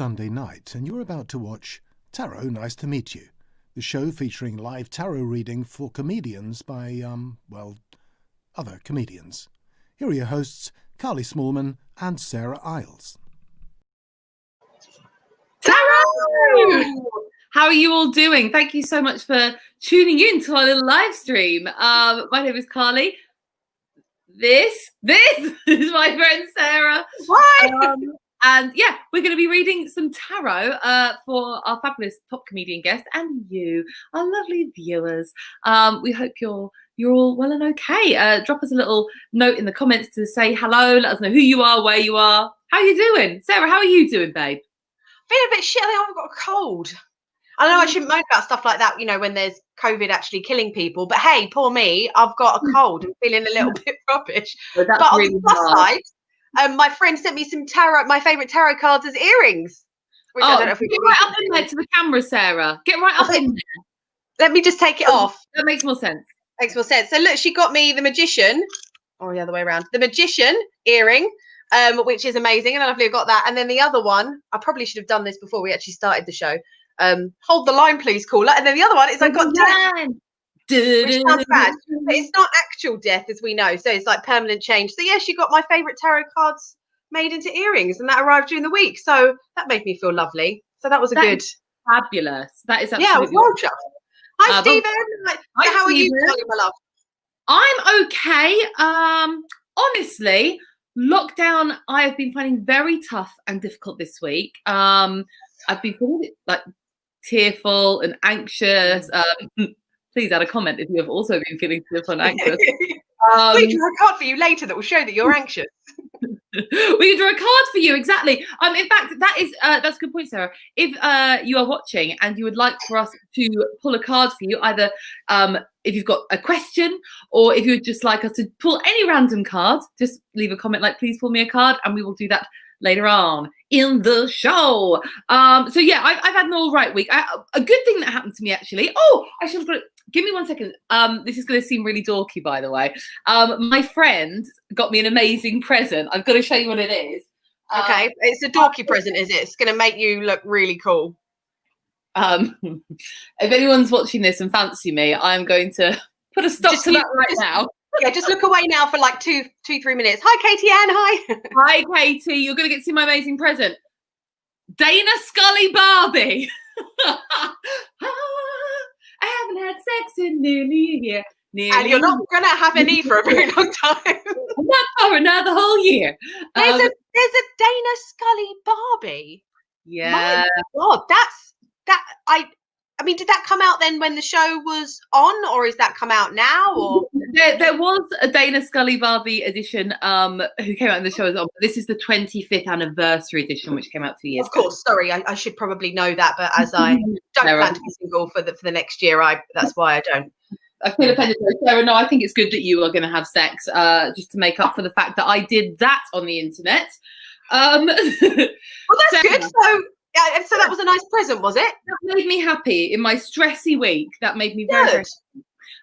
Sunday night, and you're about to watch Tarot Nice to Meet You, the show featuring live tarot reading for comedians by, other comedians. Here are your hosts, Carly Smallman and Sarah Isles. Tarot! How are you all doing? Thank you so much for tuning in to our little live stream. My name is Carly. This is my friend Sarah. Hi! And yeah, we're going to be reading some tarot for our fabulous top comedian guest and you, our lovely viewers. We hope you're all well and okay. Drop us a little note in the comments to say hello. Let us know who you are, where you are. How are you doing? Sarah, how are you doing, babe? Feeling a bit shit. I think I've got a cold. I know I shouldn't moan about stuff like that, you know, when there's COVID actually killing people. But hey, poor me, I've got a cold and feeling a little bit rubbish. Well, but on the plus side, my friend sent me some tarot, my favourite tarot cards as earrings. Which I don't know if we get right up in there to the camera, Sarah. Get right up in there. Let me just take it off. That makes more sense. Makes more sense. So look, she got me the Magician, or the other way around, the Magician earring, which is amazing, and I lovely got that. And then the other one, I probably should have done this before we actually started the show. Hold the line, please, caller. And then the other one is I got death, which sounds bad, but it's not actual death, as we know. So it's like permanent change. So yeah, she got my favourite tarot cards made into earrings, and that arrived during the week. So that made me feel lovely. So that was good. Fabulous. That is absolutely yeah. Well done. Hi, Stephen. Hi, how are Stephen. you, Charlie, my love? I'm okay. Honestly, lockdown I have been finding very tough and difficult this week. I've been feeling like tearful and anxious. Please add a comment if you have also been feeling tearful and anxious. We draw a card for you later that will show that you're anxious. We can draw a card for you, exactly. In fact, that's a good point, Sarah. If you are watching and you would like for us to pull a card for you, either if you've got a question or if you would just like us to pull any random card, just leave a comment like, please pull me a card, and we will do that later on in the show. So yeah, I've had an all right week. A good thing that happened to me, actually. Oh, I should have got it. Give me 1 second. This is going to seem really dorky, by the way. My friend got me an amazing present. I've got to show you what it is. Okay, it's a dorky present, is it? It's going to make you look really cool. If anyone's watching this and fancy me, I'm going to put a stop to that right now. Yeah, just look away now for like 2-3 minutes. Hi, Katie Ann. Hi. Hi, Katie. You're going to get to see my amazing present. Dana Scully Barbie. I haven't had sex in nearly a year. And you're not going to have any for a very long time. Not for another whole year. There's a Dana Scully Barbie. Yeah. My God, I mean, did that come out then when the show was on, or is that come out now? Or there was a Dana Scully Barbie edition who came out in the show as well. This is the 25th anniversary edition, which came out 2 years ago. Of course, sorry, I should probably know that, but as I don't plan to be single for the next year, that's why I don't. I feel offended, Sarah. No, I think it's good that you are going to have sex, just to make up for the fact that I did that on the internet. Well, that's good. So that was a nice present, was it? That made me happy in my stressy week. That made me very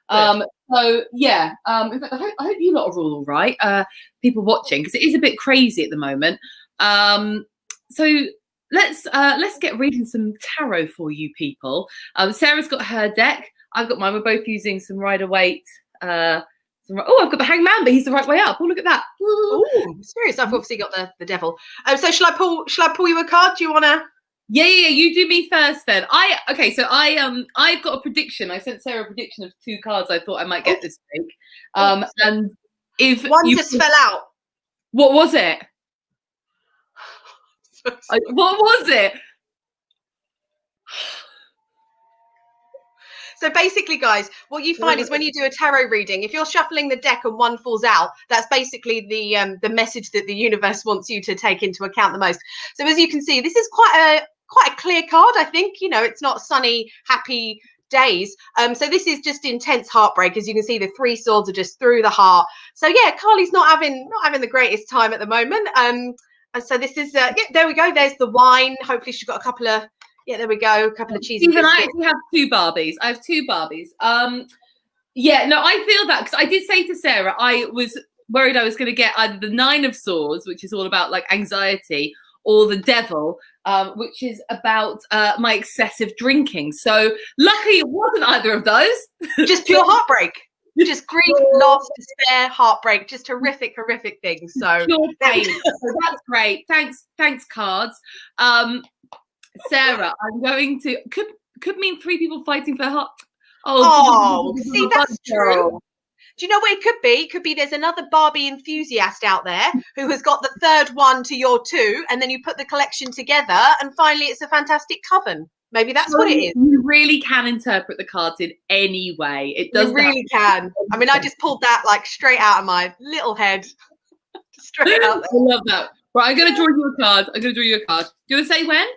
happy. So yeah. In fact, I hope you lot are all right. People watching, because it is a bit crazy at the moment. So let's get reading some tarot for you people. Sarah's got her deck. I've got mine. We're both using some Rider-Waite. I've got the Hangman, but he's the right way up. Oh, look at that. Oh, serious. I've obviously got the devil. So shall I pull you a card? Do you want to? Yeah. You do me first then. I've got a prediction. I sent Sarah a prediction of 2 cards I thought I might get this week. And if one just fell out. What was it? What was it? So basically, guys, what you find is when you do a tarot reading, if you're shuffling the deck and one falls out, that's basically the message that the universe wants you to take into account the most. So as you can see, this is quite a clear card. I think, you know, it's not sunny, happy days. So this is just intense heartbreak. As you can see, the 3 swords are just through the heart. So yeah, Carly's not having the greatest time at the moment. And so this is there we go. There's the wine. Hopefully she's got a couple of. Yeah, there we go. A couple of cheesy biscuits. I actually have 2 Barbies. I have 2 Barbies. Yeah, no, I feel that because I did say to Sarah, I was worried I was going to get either the 9 of Swords, which is all about like anxiety, or the Devil, which is about my excessive drinking. So luckily it wasn't either of those. Just pure heartbreak. Just grief, loss, despair, heartbreak, just horrific things. So pure pain. So that's great. Thanks, cards. Sarah, I'm going to could mean 3 people fighting for heart. Oh, see, that's true. Do you know what it could be? It could be there's another Barbie enthusiast out there who has got the 3rd one to your 2, and then you put the collection together, and finally it's a fantastic coven. Maybe that's what it is. You really can interpret the cards in any way. It does. You really can. I mean, I just pulled that like straight out of my little head. Straight out there. I love that. Right, I'm going to draw you a card. Do you want to say when?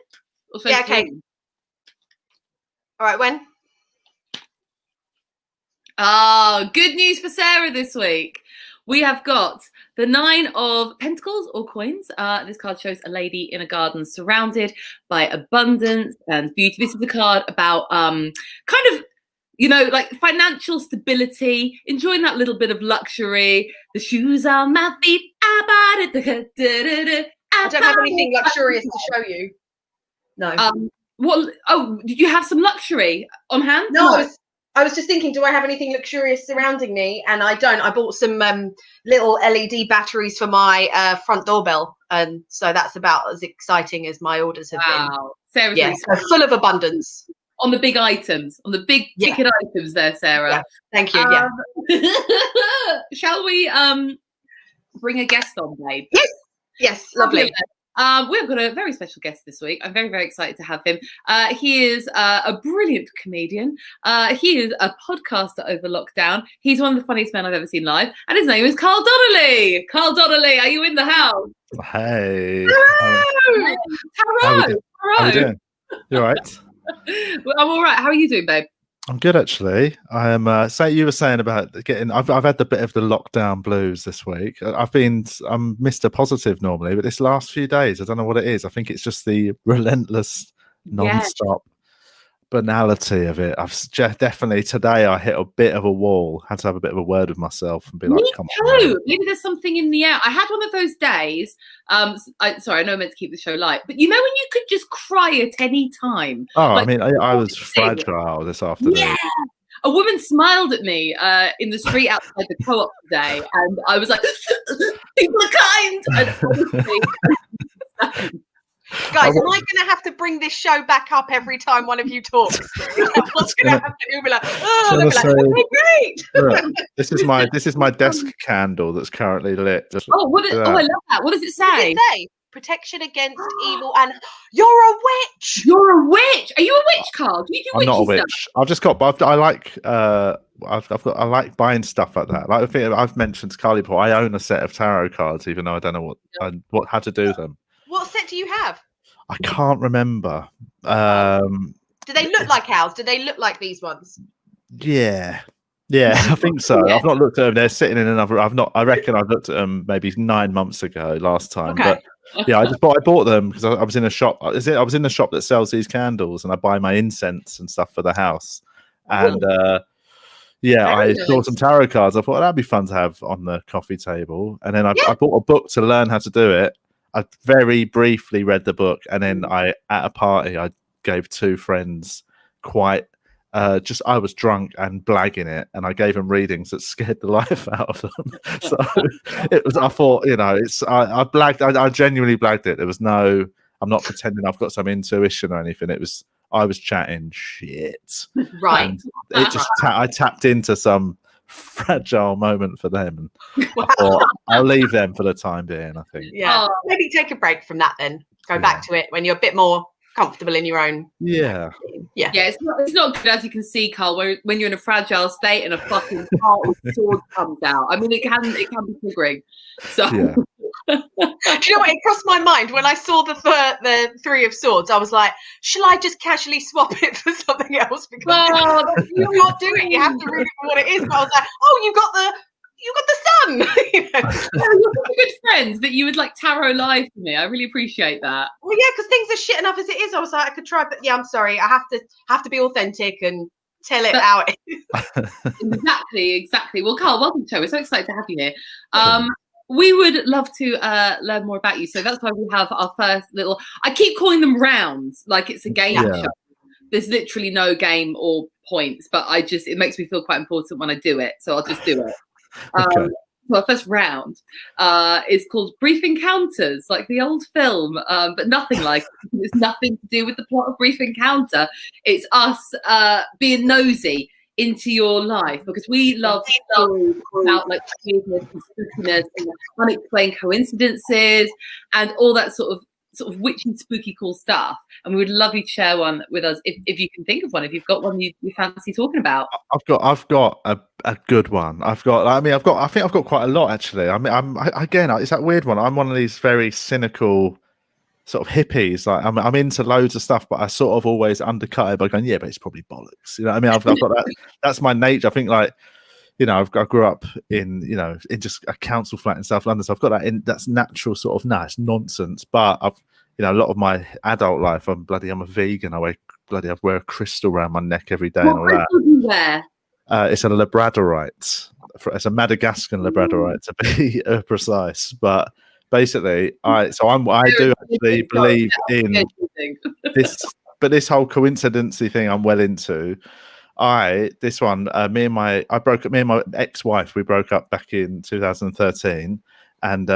Or yeah, okay. All right, when? Good news for Sarah this week. We have got the 9 of Pentacles or coins. This card shows a lady in a garden surrounded by abundance and beauty. This is a card about kind of, like financial stability, enjoying that little bit of luxury. The shoes on my feet. I don't have anything luxurious to show you. No. Did you have some luxury on hand? No. I was just thinking, do I have anything luxurious surrounding me? And I don't. I bought some little LED batteries for my front doorbell. And so that's about as exciting as my orders have been. Seriously. Yeah, so full of abundance. On the big items, on the big ticket items there, Sarah. Yeah. Thank you. Yeah. Shall we bring a guest on, babe? Yes, lovely. We've got a very special guest this week. I'm very, very excited to have him. He is a brilliant comedian. He is a podcaster over lockdown. He's one of the funniest men I've ever seen live. And his name is Carl Donnelly. Carl Donnelly, are you in the house? Hey. Hello. How are you doing? You all right? I'm all right. How are you doing, babe? I'm good, actually. I am. You were saying about getting. I've had the bit of the lockdown blues this week. I'm Mr. Positive normally, but this last few days, I don't know what it is. I think it's just the relentless, non-stop banality of it. I've definitely today I hit a bit of a wall. Had to have a bit of a word with myself and be like, "Come on." Maybe there's something in the air. I had one of those days. Sorry, I know I'm meant to keep the show light, but when you could just cry at any time. Oh, I mean, I was fragile this afternoon. Yeah. A woman smiled at me in the street outside the co-op today, and I was like, "People are kind." And honestly, guys, am I going to have to bring this show back up every time one of you talks? What's going to happen? You'll be like, "Oh, great!" This is my desk candle that's currently lit. I love that. What does it say? What does it say? Protection against evil, and you're a witch. You're a witch. Are you a witch, Carl? Do you do I'm not a witch. Stuff? I've just got. I like buying stuff like that. Like I think I've mentioned to Carly before. I own a set of tarot cards, even though I don't know how to do them. What set do you have? I can't remember. Do they look like ours? Do they look like these ones? Yeah, I think so. Yeah. I've not looked at them. They're sitting in another. I reckon I've looked at them maybe 9 months ago last time. Okay. But yeah, I bought them because I was in a shop. I was in the shop that sells these candles, and I buy my incense and stuff for the house. And I saw some tarot cards. I thought that'd be fun to have on the coffee table. And then I bought a book to learn how to do it. I very briefly read the book, and then at a party I gave 2 friends quite I was drunk and blagging it, and I gave them readings that scared the life out of them. So it was. I thought, I blagged. I genuinely blagged it. There was no. I'm not pretending I've got some intuition or anything. I was chatting shit. Right. And it just. I tapped into some fragile moment for them, and I thought I'll leave them for the time being. I think. Yeah. Maybe take a break from that then. Go back to it when you're a bit more comfortable in your own. Yeah. It's not good, as you can see, Carl, when you're in a fragile state and a fucking sword comes out. I mean, it can be triggering. So yeah. Do you know what? It crossed my mind when I saw the 3 of Swords. I was like, shall I just casually swap it for something else? Because you can't do it. You have to read it for what it is. But I was like, oh, you got the sun. You're such a good friend that you would like tarot live for me. I really appreciate that. Well, yeah, because things are shit enough as it is. I was like, I could try, but yeah, I'm sorry. I have to be authentic and tell it how it is. Exactly. Well, Carl, welcome to the show. We're so excited to have you here. we would love to learn more about you. So that's why we have our first little, I keep calling them rounds, like it's a game show. There's literally no game or points, but it makes me feel quite important when I do it. So I'll just do it. Okay. So our first round is called Brief Encounters, like the old film, but nothing like it. It's nothing to do with the plot of Brief Encounter. It's us being nosy into your life, because we love stories about like weirdness and spookiness and unexplained coincidences and all that sort of witchy, spooky, cool stuff. And we would love you to share one with us if you can think of one. If you've got one you fancy talking about. I've got a good one. I think I've got quite a lot actually. Again, it's that weird one. I'm one of these very cynical sort of hippies. Like I'm into loads of stuff, but I sort of always undercut it by going, yeah, but it's probably bollocks. You know what I mean? I've got that. That's my nature. I think, like, you know, I grew up in just a council flat in South London, so I've got that that's natural sort of, it's nonsense. But I've, a lot of my adult life, I'm a vegan. I wear a crystal around my neck every day. What crystal do you wear? It's a labradorite. It's a Madagascan labradorite to be precise. But basically, I do actually believe in this. But this whole coincidency thing, I'm well into. Me and my ex-wife, we broke up back in 2013, and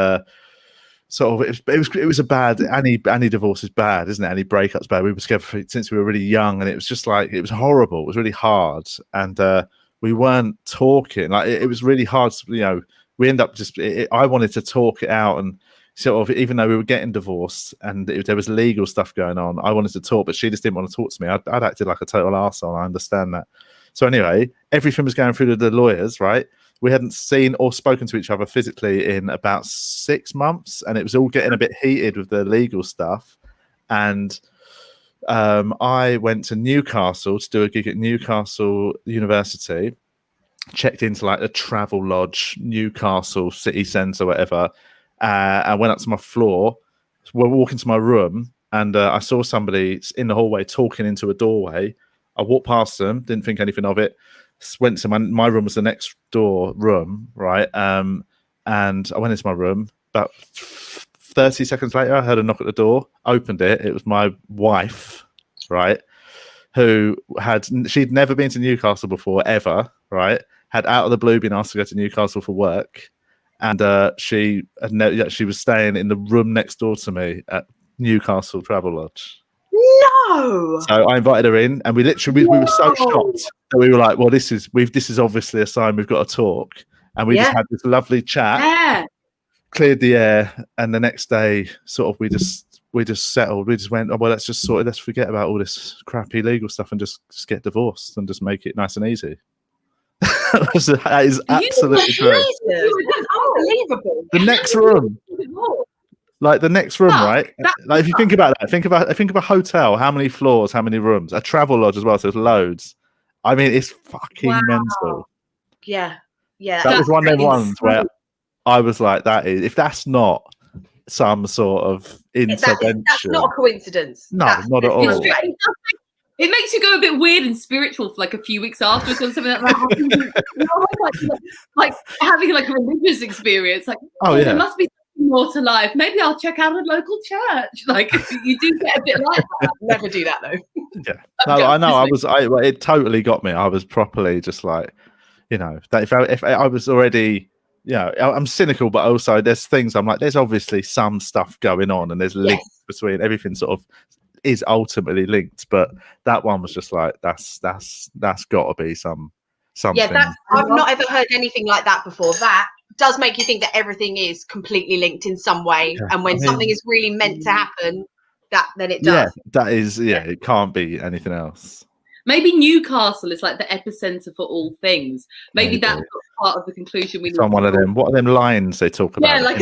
sort of it was a bad. Any divorce is bad, isn't it? Any breakup's bad. We were together since we were really young, and it was just like, it was horrible. It was really hard, and we weren't talking. Like it was really hard. We end up I wanted to talk it out, and sort of, even though we were getting divorced and there was legal stuff going on, I wanted to talk, but she just didn't want to talk to me. I'd acted like a total arsehole. I understand that. So anyway, everything was going through to the lawyers, right? We hadn't seen or spoken to each other physically in about 6 months, and it was all getting a bit heated with the legal stuff. And I went to Newcastle to do a gig at Newcastle University, checked into like a travel lodge, Newcastle city centre, whatever. I went up to my floor, we're walking to my room, and I saw somebody in the hallway talking into a doorway. I walked past them, didn't think anything of it. Went to my room, was the next door room, right? And I went into my room. About 30 seconds later, I heard a knock at the door. Opened it. It was my wife, right? She'd never been to Newcastle before, ever, right? Had out of the blue been asked to go to Newcastle for work. And she was staying in the room next door to me at Newcastle Travel Lodge. No. So I invited her in, and we were so shocked that we were like, "Well, this is obviously a sign we've got to talk." And we just had this lovely chat, cleared the air, and the next day, sort of, we just settled. We just went, "Oh, well, let's forget about all this crappy legal stuff and just get divorced and just make it nice and easy." That is absolutely true. That's unbelievable. The next room, right? Like, if you think about that, think of a hotel. How many floors? How many rooms? A travel lodge as well. So there's loads. I mean, it's fucking mental. Yeah. That was one of them ones where I was like, if that's not some sort of intervention, that's not a coincidence. No, not at all. It makes you go a bit weird and spiritual for like a few weeks afterwards when something like that happens. Like having like a religious experience. Like, there must be something more to life. Maybe I'll check out a local church. Like, you do get a bit like that. Never do that though. Yeah. No, I know. It totally got me. I was properly just like, that if I was already, I'm cynical, but also there's things I'm like, there's obviously some stuff going on, and there's links between everything. Sort of is ultimately linked, but that one was just like, that's got to be something. Yeah, I've not ever heard anything like that before. That does make you think that everything is completely linked in some way, and when something is really meant to happen, then it does. Yeah, that is. Yeah, it can't be anything else. Maybe Newcastle is like the epicenter for all things. Maybe that's part of the conclusion we need. On one of them. What are them lines they talk about? Yeah, like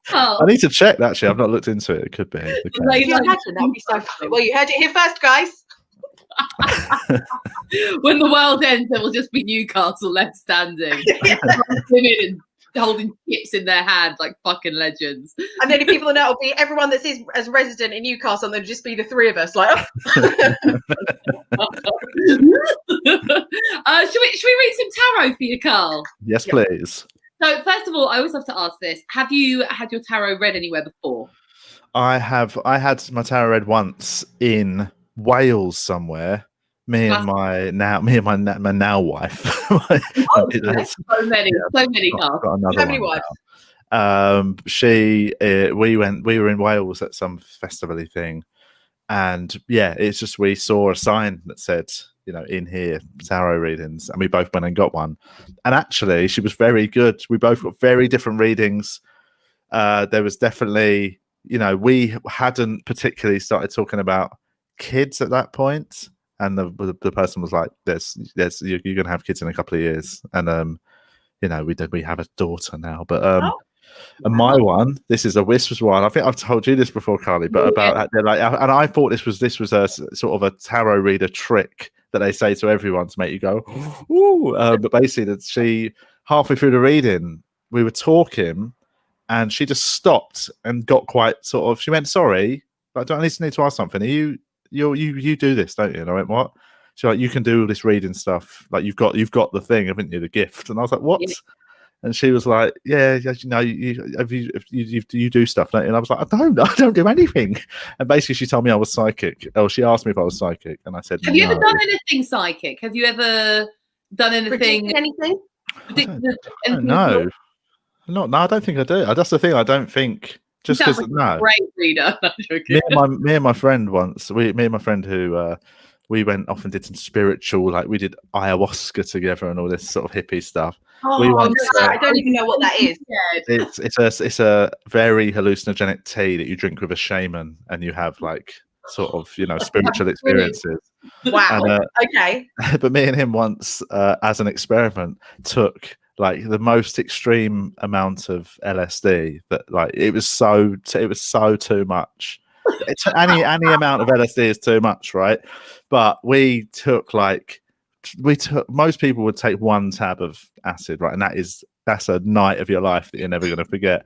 I need to check that. Actually, I've not looked into it. It could be. Can you imagine? That would be so funny. Well, you heard it here first, guys. When the world ends, there will just be Newcastle left standing. Women holding chips in their hand like fucking legends. And then if people know, it'll be everyone that is as resident in Newcastle, and there'll just be the three of us. Like, should we read some tarot for you, Carl? Yes, please. So first of all, I always have to ask this: have you had your tarot read anywhere before? I had my tarot read once in Wales somewhere. Me and my now wife. So many cards. Got another So many one wives. now. We were in Wales at some festival-y thing, and yeah, it's just we saw a sign that said, in here, tarot readings, and we both went and got one. And actually, she was very good. We both got very different readings. There was definitely, we hadn't particularly started talking about kids at that point, and the person was like, "There's you're gonna have kids in a couple of years," and we have a daughter now, but and my one, this is a Whispers one. I think I've told you this before, Carly, but about and I thought this was a sort of a tarot reader trick that they say to everyone to make you go, ooh. But basically, that she halfway through the reading, we were talking, and she just stopped and got quite sort of. She went, "Sorry, but I need to ask something. You do this, don't you?" And I went, "What?" She's like, "You can do all this reading stuff. Like you've got the thing, haven't you? The gift." And I was like, "What?" Yeah. And she was like, "Yeah, you do stuff, don't you?" And I was like, I don't do anything." And basically, she told me I was psychic. Oh, she asked me if I was psychic, and I said, "Have you ever done anything psychic? Have you ever done anything? Anything? I don't know. No, I don't think I do. That's the thing. I don't think just because great reader. Me and my friend once. Me and my friend who. We went off and did some spiritual, like we did ayahuasca together and all this sort of hippie stuff. I don't even know what that is. It's a very hallucinogenic tea that you drink with a shaman, and you have like sort of spiritual experiences. Wow. And, okay. But me and him once, as an experiment, took like the most extreme amount of LSD that like it was so too much. Any amount of LSD is too much, right? But we took most people would take one tab of acid, right? And that's a night of your life that you're never going to forget.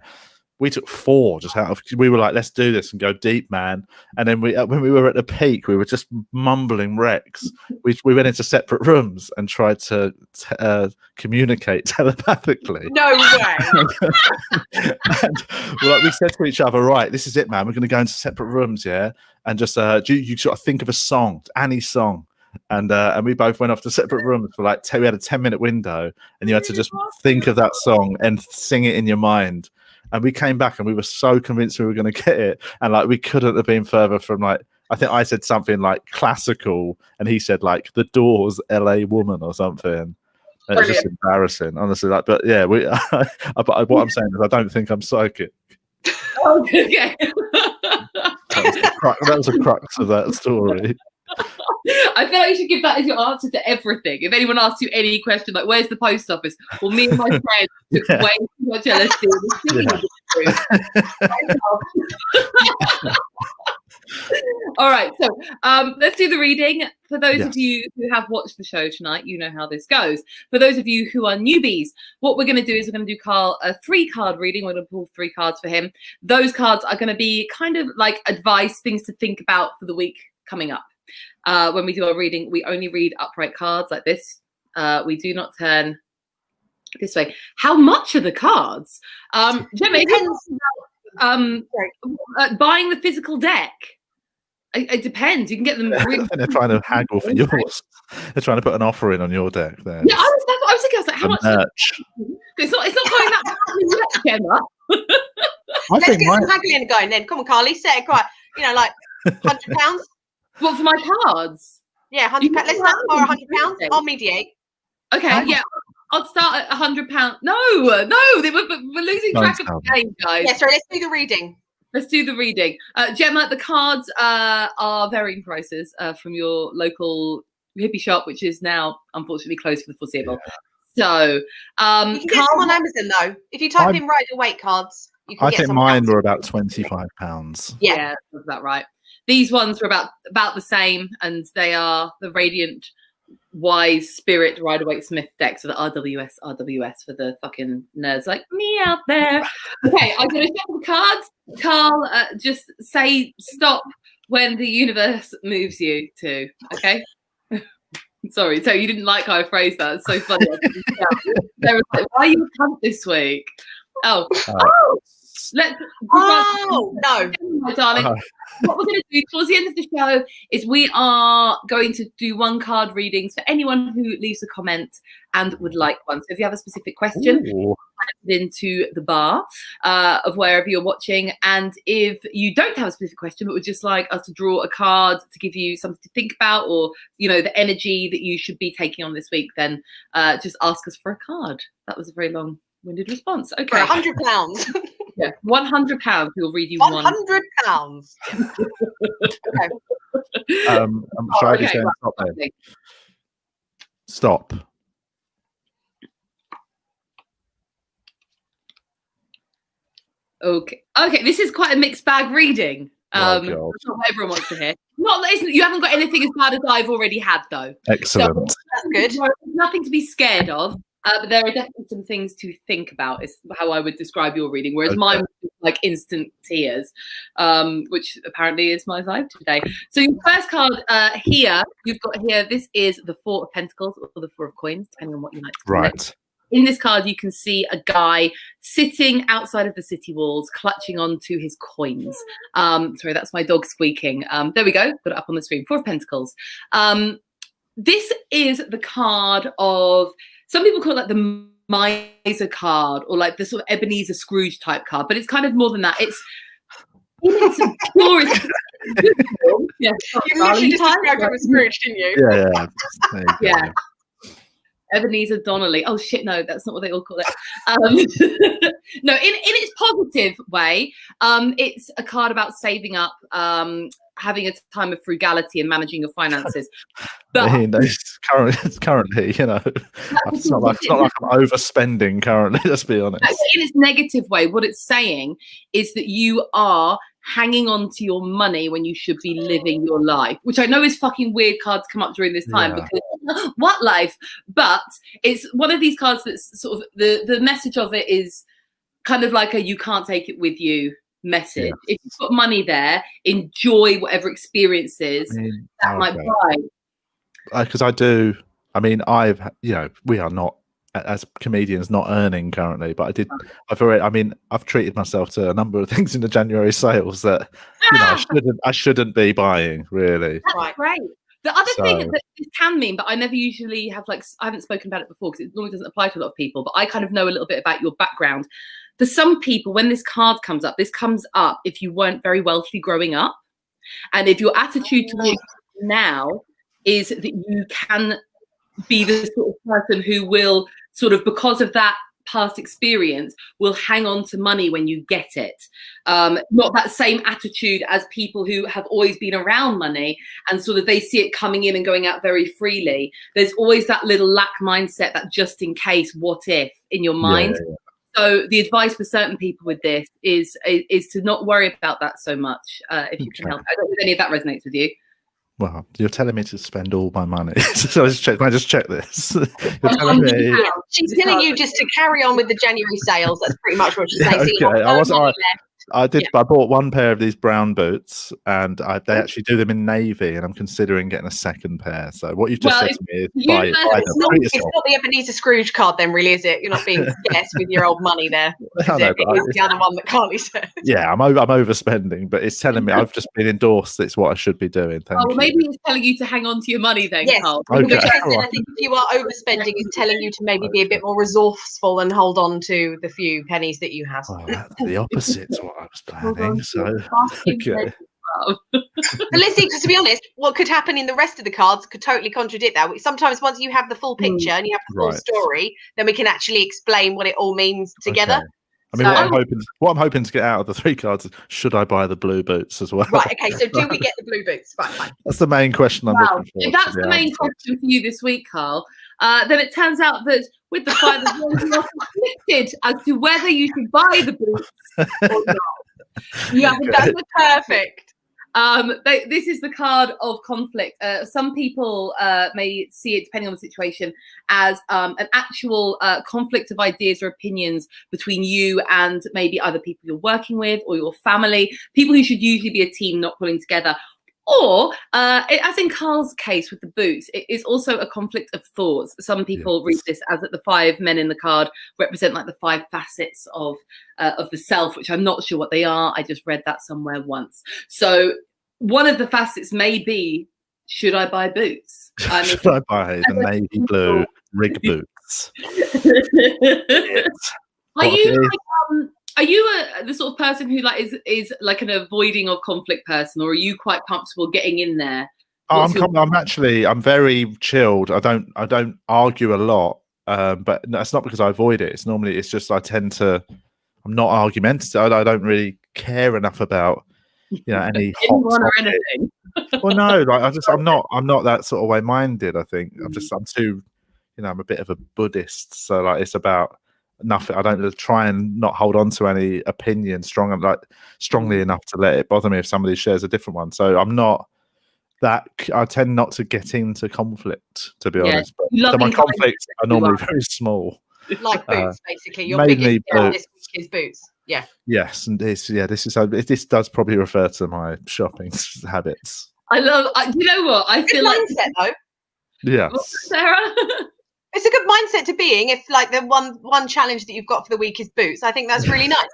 We took 4 just out of. We were like, "Let's do this and go deep, man." And then when we were at the peak, we were just mumbling wrecks. We went into separate rooms and tried to communicate telepathically. No way. And we said to each other, "Right, this is it, man. We're going to go into separate rooms, yeah, and just you sort of think of a song, any song." And we both went off to separate rooms for like we had a 10-minute window, and you had to just think of that song and sing it in your mind. And we came back and we were so convinced we were going to get it. And like, we couldn't have been further from like, I think I said something like classical and he said like The Doors, LA Woman or something. And it's just embarrassing, honestly. Like, but yeah, what I'm saying is I don't think I'm psychic. Okay. That was a crux of that story. I feel like you should give that as your answer to everything. If anyone asks you any question, like "Where's the post office?" Well, me and my friend took way too much LSD. All right, so let's do the reading. For those of you who have watched the show tonight, you know how this goes. For those of you who are newbies, what we're going to do is we're going to do Carl a 3-card reading. We're going to pull 3 cards for him. Those cards are going to be kind of like advice, things to think about for the week coming up. When we do our reading, we only read upright cards like this. We do not turn this way. How much are the cards? Gemma, buying the physical deck. It depends. You can get them. Really they're trying to haggle for yours. They're trying to put an offer in on your deck. There. Yeah, I was thinking. I was like, how much? It's not going that much yet, Gemma. Let's get some haggling going then. Come on, Carly, set it quite. Like £100. What, for my cards? Yeah, £100. Let's start for £100. I'll mediate. Okay, yeah. I'll start at £100. No, we're losing track of the game, guys. Yeah, sorry, let's do the reading. Let's do the reading. Gemma, the cards are varying prices from your local hippie shop, which is now unfortunately closed for the foreseeable. Yeah. So you can get some on Amazon though. If you type in Rider-Waite cards, you can get some. I think mine were about £25. Yeah, that's about right. These ones are about the same, and they are the Radiant Wise Spirit Rider-Waite Smith decks, so the RWS for the fucking nerds like me out there. Okay, I'm going to shuffle the cards. Carl, just say stop when the universe moves you to. Okay. Sorry, so you didn't like how I phrased that. It's so funny. They were like, why are you a cunt this week? Oh, let's. Oh no, my darling. What we're going to do towards the end of the show is we are going to do one card readings for anyone who leaves a comment and would like one. So if you have a specific question, into the bar of wherever you're watching, and if you don't have a specific question but would just like us to draw a card to give you something to think about, or the energy that you should be taking on this week, then just ask us for a card. That was a very long-winded response. Okay, £100. Yeah, £100. We'll read you £100. Okay. I'm trying to say stop there. Stop. Okay. This is quite a mixed bag reading. That's not what everyone wants to hear. Not that you haven't got anything as bad as I've already had, though. Excellent. So, that's good. There's nothing to be scared of. But there are definitely some things to think about, is how I would describe your reading, whereas mine was like instant tears, which apparently is my vibe today. So your first card here, you've got here, this is the Four of Pentacles, or the Four of Coins, depending on what you like to call it. In this card, you can see a guy sitting outside of the city walls, clutching onto his coins. Sorry, that's my dog squeaking. There we go, got it up on the screen, Four of Pentacles. This is the card of, some people call it like the miser card, or like the sort of Ebenezer Scrooge type card, but it's kind of more than that. It's purest. Yeah, you literally just described it with Scrooge, didn't you? Yeah. Ebenezer Donnelly. Oh shit, no, that's not what they all call it. No, in its positive way, it's a card about saving up, having a time of frugality and managing your finances. But it's currently, it's not like I'm overspending currently, let's be honest. In its negative way, what it's saying is that you are hanging on to your money when you should be living your life, which I know is fucking weird card to come up during this time, because what life? But it's one of these cards that's sort of, the message of it is kind of like a you can't take it with you message. If you've got money there, enjoy whatever experiences that might buy. Because we are not, as comedians, not earning currently, but I've treated myself to a number of things in the January sales that I shouldn't be buying, really. That's great. The other thing that this can mean, but I never usually have, I haven't spoken about it before because it normally doesn't apply to a lot of people, but I kind of know a little bit about your background. For some people, when this card comes up, this comes up if you weren't very wealthy growing up. And if your attitude towards now is that you can be the sort of person who will sort of, because of that past experience, will hang on to money when you get it. Not that same attitude as people who have always been around money and sort of they see it coming in and going out very freely. There's always that little lack mindset, that just in case, what if in your mind. So the advice for certain people with this is to not worry about that so much, if you can help. I don't know if any of that resonates with you. Well, you're telling me to spend all my money. So can I just check this? You're telling me... She's telling you just to carry on with the January sales. That's pretty much what she's saying. Okay. I bought one pair of these brown boots, and they actually do them in navy, and I'm considering getting a second pair. So what you've just said to me is buy them. It's not the Ebenezer Scrooge card then, really, is it? You're not being scarce with your old money there. It's the other one that Carly said. Yeah, I'm overspending, but it's telling me I've just been endorsed. It's what I should be doing. Thank you. Maybe it's telling you to hang on to your money then, Carl. Okay. I think if you are overspending, it's telling you to maybe be a bit more resourceful and hold on to the few pennies that you have. Oh, that's the opposite to what I was planning. So, okay. But let's see, because to be honest, what could happen in the rest of the cards could totally contradict that. Sometimes once you have the full picture and you have the full story, then we can actually explain what it all means together. Okay. I mean, what I'm hoping to get out of the three cards is, should I buy the blue boots as well? Right, okay, so do we get the blue boots? Right, fine. That's the main question I'm looking for. If that's the main question for you this week, Carl, then it turns out that with the five of you, you're conflicted as to whether you should buy the boots or not. That's perfect. This is the card of conflict. Some people may see it, depending on the situation, as an actual conflict of ideas or opinions between you and maybe other people you're working with or your family, people who should usually be a team not pulling together. Or, as in Carl's case with the boots, it is also a conflict of thoughts. Some people read this as that the 5 men in the card represent like the 5 facets of the self, which I'm not sure what they are. I just read that somewhere once. So one of the facets may be, should I buy boots? I mean, should I buy the navy blue rig boots? Are you the sort of person who like is like an avoiding of conflict person, or are you quite comfortable getting in there? I'm very chilled. I don't argue a lot, but that's not because I avoid it. It's just I'm not argumentative. I don't really care enough about any anyone or anything. Well, no, like I'm not that sort of way minded. I think I'm too, I'm a bit of a Buddhist, so like it's about nothing. I don't try and not hold on to any opinion strongly enough to let it bother me if somebody shares a different one. So I'm not that. I tend not to get into conflict, to be honest. But so my conflicts are normally very small. Like boots, basically. Your biggest this week is boots. Yeah. Yes, and this does probably refer to my shopping habits. I love. You know what? I feel like mindset though. Yeah, Sarah. It's a good mindset to be in if like the one challenge that you've got for the week is boots. I think that's really nice.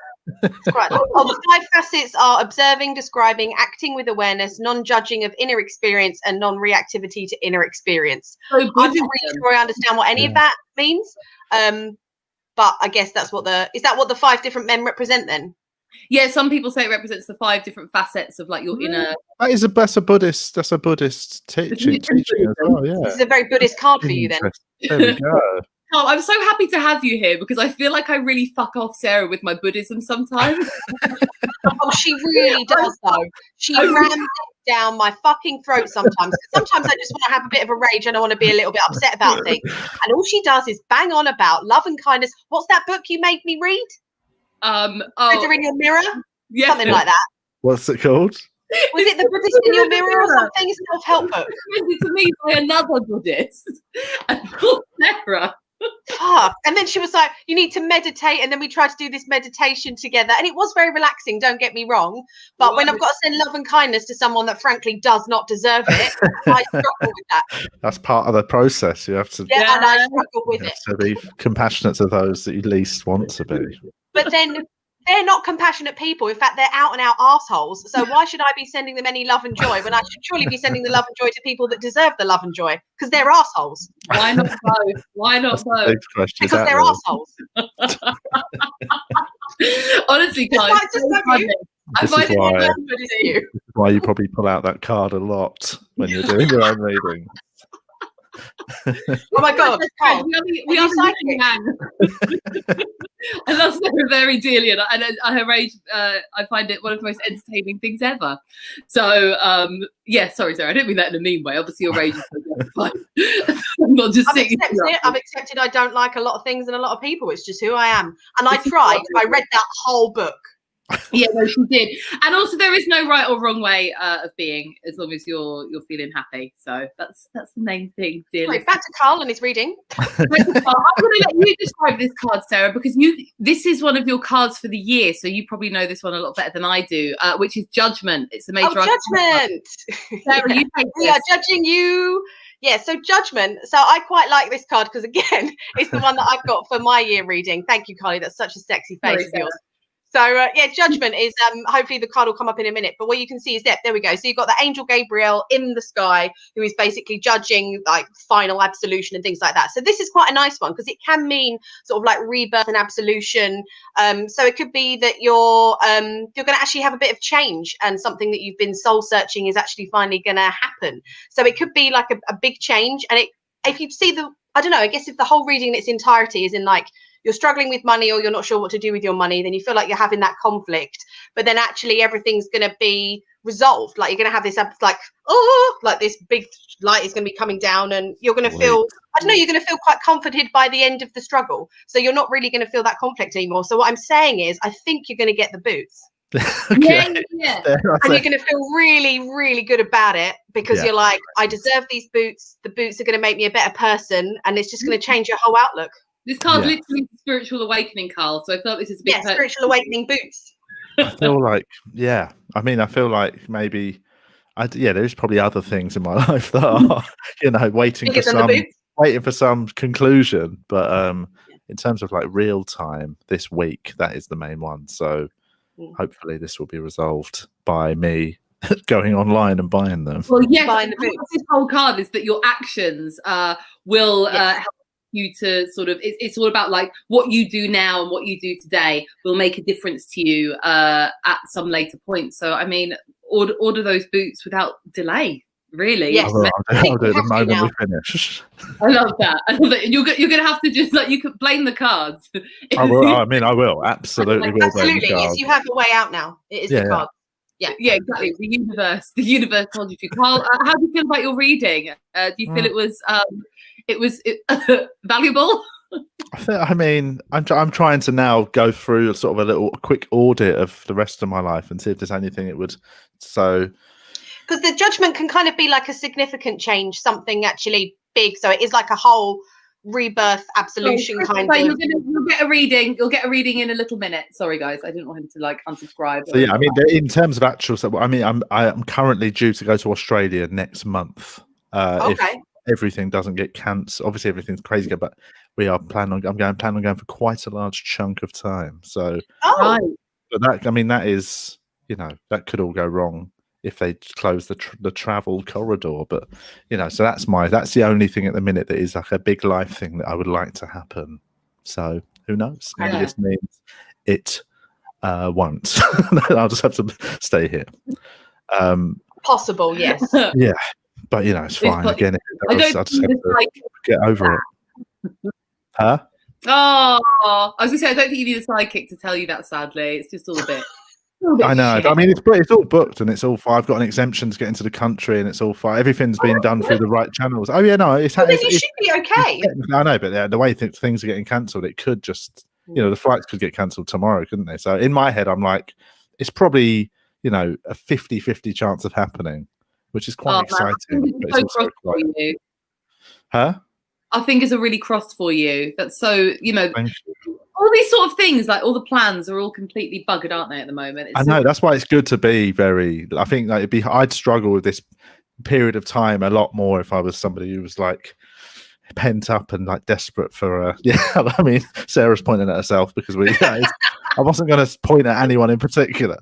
Right. The 5 facets are observing, describing, acting with awareness, non-judging of inner experience, and non-reactivity to inner experience. I'm not really sure I understand what any of that means. But I guess is that what the 5 different men represent then? Yeah, some people say it represents the 5 different facets of like your inner. That's a Buddhist teaching as well. Yeah, this is a very Buddhist card for you then. There we go. Oh, I'm so happy to have you here because I feel like I really fuck off Sarah with my Buddhism sometimes. Oh, she really does though. She rams it down my fucking throat sometimes. Sometimes I just want to have a bit of a rage and I want to be a little bit upset about things. And all she does is bang on about love and kindness. What's that book you made me read? Buddha in Your Mirror? Yeah. Something like that. What's it called? Was it the Buddhist in Your Mirror or something? It's a self-help book. It to me by another Buddhist. And poor Sarah. And then she was like, you need to meditate, and then we tried to do this meditation together, and it was very relaxing, don't get me wrong, but when I've got to send love and kindness to someone that frankly does not deserve it, I struggle with that. That's part of the process. You have to and I struggle with it. To be compassionate to those that you least want to be. But then they're not compassionate people. In fact, they're out and out assholes. So why should I be sending them any love and joy when I should surely be sending the love and joy to people that deserve the love and joy? Because they're assholes. Why not both? Why not both? Because they're assholes. Honestly, guys, this is why you probably pull out that card a lot when you're doing your own reading. Oh my god, we are psychic. I love Sarah very dearly, and her rage, I find it one of the most entertaining things ever. So sorry Sarah, I didn't mean that in a mean way. Obviously your rage is so justified. I'm not just I've accepted I don't like a lot of things and a lot of people. It's just who I am, and I read that whole book. Yeah, no, she did. And also there is no right or wrong way of being, as long as you're feeling happy. So that's the main thing, dear. Right, back to Carl and his reading. I'm going to let you describe this card, Sarah, because this is one of your cards for the year, so you probably know this one a lot better than I do, which is Judgment. It's the major Judgment. Sarah, we are judging you. Yeah, so Judgment. So I quite like this card because again, it's the one that I've got for my year reading. Thank you, Carly. That's such a sexy face of yours. So Judgment is hopefully the card will come up in a minute, but what you can see is that there we go. So you've got the angel Gabriel in the sky who is basically judging like final absolution and things like that. So this is quite a nice one because it can mean sort of like rebirth and absolution. So it could be that you're going to actually have a bit of change, and something that you've been soul searching is actually finally going to happen. So it could be like a big change, and if you see I guess if the whole reading in its entirety is in like you're struggling with money or you're not sure what to do with your money, then you feel like you're having that conflict, but then actually everything's going to be resolved. Like you're going to have this like this big light is going to be coming down, and you're going to feel, you're going to feel quite comforted by the end of the struggle. So you're not really going to feel that conflict anymore. So what I'm saying is I think you're going to get the boots. Okay. Yeah. And you're going to feel really, really good about it because you're like, I deserve these boots. The boots are going to make me a better person, and it's just going to change your whole outlook. This card's literally spiritual awakening, Carl. So I felt this is a big spiritual awakening boots. I feel like, I feel like maybe there's probably other things in my life that are, waiting for some conclusion. But in terms of like real time this week, that is the main one. So hopefully this will be resolved by me going online and buying them. Well, yes, this whole card is that your actions will help you to sort of, it's all about like what you do now and what you do today will make a difference to you at some later point. So, I mean, order those boots without delay. Really? Yes, I'll do it the moment we finish. I love that. You're gonna have to just like, you could blame the cards. I will. I mean, I will absolutely. Absolutely. Yes, you have a way out now. It is the card. Yeah, exactly. The universe told you to. Carl, how do you feel about your reading? Do you feel it was valuable? I mean, I'm trying to now go through sort of a quick audit of the rest of my life and see if there's anything it would. So, because the judgment can kind of be like a significant change, something actually big. So it is like a whole rebirth, absolution kind of. You'll get a reading. You'll get a reading in a little minute. Sorry, guys, I didn't want him to like unsubscribe. So yeah, I mean, in terms of actual, I mean, I'm currently due to go to Australia next month. If everything doesn't get cancelled, obviously everything's crazy, but we are planning on going for quite a large chunk of time. So, but that, I mean, that is, that could all go wrong if they close the travel corridor. But so that's the only thing at the minute that is like a big life thing that I would like to happen. So who knows? Maybe this means it won't. I'll just have to stay here. Possible, yes. Yeah, but it's fine. Again, I just have to get over it. Huh? Oh, I was gonna say, I don't think you need a sidekick to tell you that. Sadly, it's just all a bit. I know. I mean, it's all booked and it's all fine. I've got an exemption to get into the country, and it's all fine. Everything's been done through the right channels. Oh yeah, no, it's. Well, then you should be okay. I know, but the way things are getting cancelled, it could just, the flights could get cancelled tomorrow, couldn't they? So in my head, I'm like, it's probably a 50-50 chance of happening, which is quite exciting. But it's also quite... Huh? Our fingers are really crossed for you. That's so, all these sort of things, like all the plans are all completely buggered, aren't they, at the moment? I know, that's why it's good to be I think like I'd struggle with this period of time a lot more if I was somebody who was like pent up and like desperate for I mean, Sarah's pointing at herself because I wasn't going to point at anyone in particular.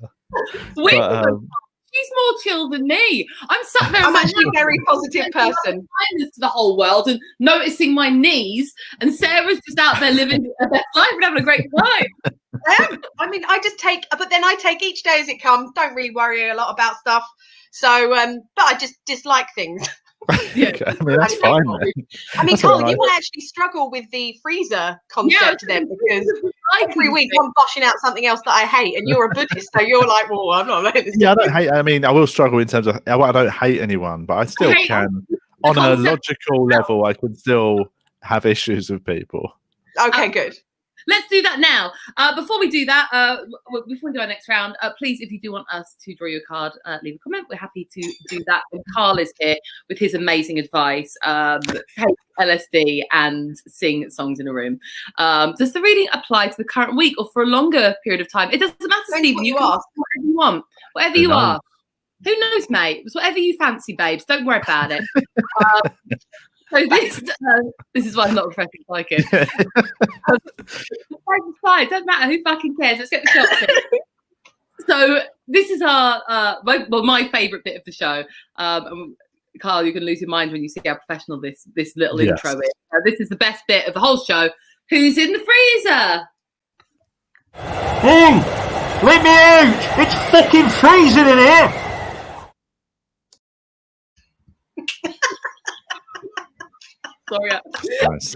She's more chill than me. I'm sat there. I'm actually a very positive person. Kindness to the whole world and noticing my knees, and Sarah's just out there living her best life and having a great time. I mean, I take each day as it comes. Don't really worry a lot about stuff. So, but I just dislike things. Okay. I mean, that's fine. I mean, Carl, you might actually struggle with the freezer concept then, because every week I'm boshing out something else that I hate, and you're a Buddhist, so you're like, well, I'm not letting this. Yeah, I don't hate. I mean, I will struggle in terms of I don't hate anyone, but I still can. On a logical level, I can still have issues with people. Okay, good. Let's do that now. Before we do that, before we do our next round, please, if you do want us to draw you a card, leave a comment. We're happy to do that. And Carl is here with his amazing advice. Take LSD and sing songs in a room. Does the reading apply to the current week or for a longer period of time? It doesn't matter, Stephen. You can ask whatever you want. Whatever you are. Who knows, mate? It's whatever you fancy, babes. Don't worry about it. So this is why I'm not a professional psychic. Fine, doesn't matter. Who fucking cares? Let's get the shots in. So this is my favourite bit of the show. Carl, you can lose your mind when you see how professional this little intro is. This is the best bit of the whole show. Who's in the freezer? Hey, let me out! It's fucking freezing in here! Sorry. Nice.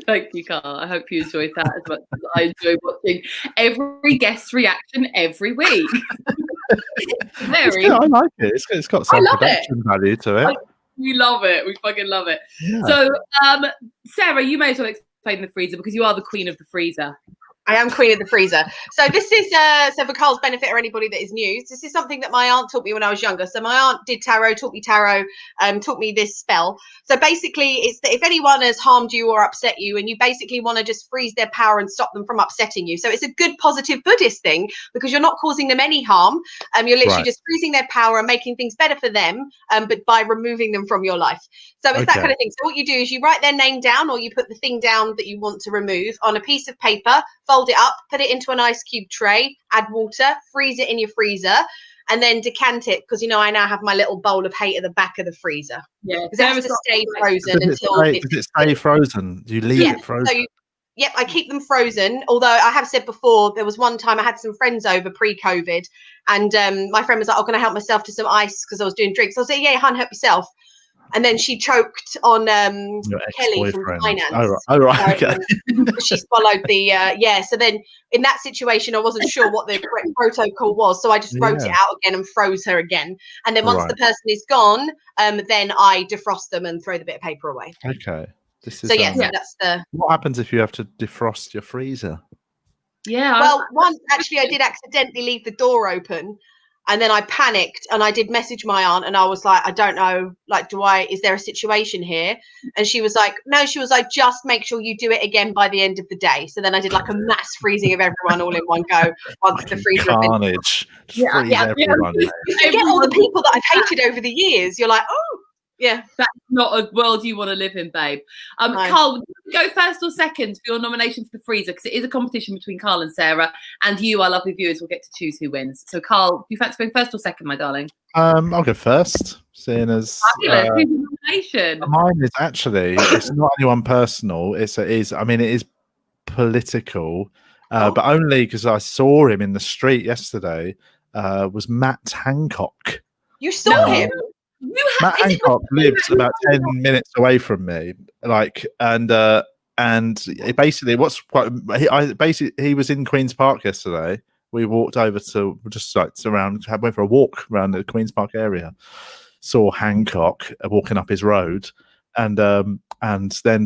Thank you, Carl. I hope you enjoyed that as much as I enjoy watching every guest's reaction every week. I like it. It's got some production value to it. We love it. We fucking love it. Yeah. So, Sarah, you may as well explain the freezer because you are the queen of the freezer. I am queen of the freezer. So this is so for Carl's benefit or anybody that is new, this is something that my aunt taught me when I was younger. So my aunt did tarot, taught me this spell. So basically it's that if anyone has harmed you or upset you and you basically want to just freeze their power and stop them from upsetting you. So it's a good positive Buddhist thing because you're not causing them any harm. You're literally just freezing their power and making things better for them, but by removing them from your life. So it's that kind of thing. So what you do is you write their name down or you put the thing down that you want to remove on a piece of paper, fold it up, put it into an ice cube tray, add water, freeze it in your freezer, and then decant it because I now have my little bowl of hate at the back of the freezer. Yeah, because it has to stay frozen until does it stay frozen? Do you leave it frozen? So yep, I keep them frozen. Although I have said before, there was one time I had some friends over pre-COVID, and my friend was like, "I'm going to help myself to some ice because I was doing drinks." I was like, "Yeah, hon, help yourself." And then she choked on Kelly from finance. Oh, right. Okay. She swallowed the So then in that situation, I wasn't sure what the correct protocol was, so I just wrote it out again and froze her again. And then once the person is gone, then I defrost them and throw the bit of paper away. Okay. This is, so that's the. What happens if you have to defrost your freezer? Yeah. Well, once actually, I did accidentally leave the door open. And then I panicked and I did message my aunt and I was like, I don't know, like, is there a situation here? And she was like, no, she was like, just make sure you do it again by the end of the day. So then I did like a mass freezing of everyone all in one go once the freezer carnage. Freeze everyone. You get all the people that I've hated over the years. You're like, oh, yeah. That's not a world you want to live in, babe. Carl, would you go first or second for your nomination for the freezer? Because it is a competition between Carl and Sarah, and you, our lovely viewers, will get to choose who wins. So, Carl, do you fancy going first or second, my darling? I'll go first, seeing as nomination. Mine is actually it's not anyone personal. It is political, but only because I saw him in the street yesterday. Was Matt Hancock? You saw him? Matt Hancock lives about 10 minutes away from me, and basically he was in Queen's Park yesterday. We walked over to went for a walk around the Queen's Park area, saw Hancock walking up his road, and then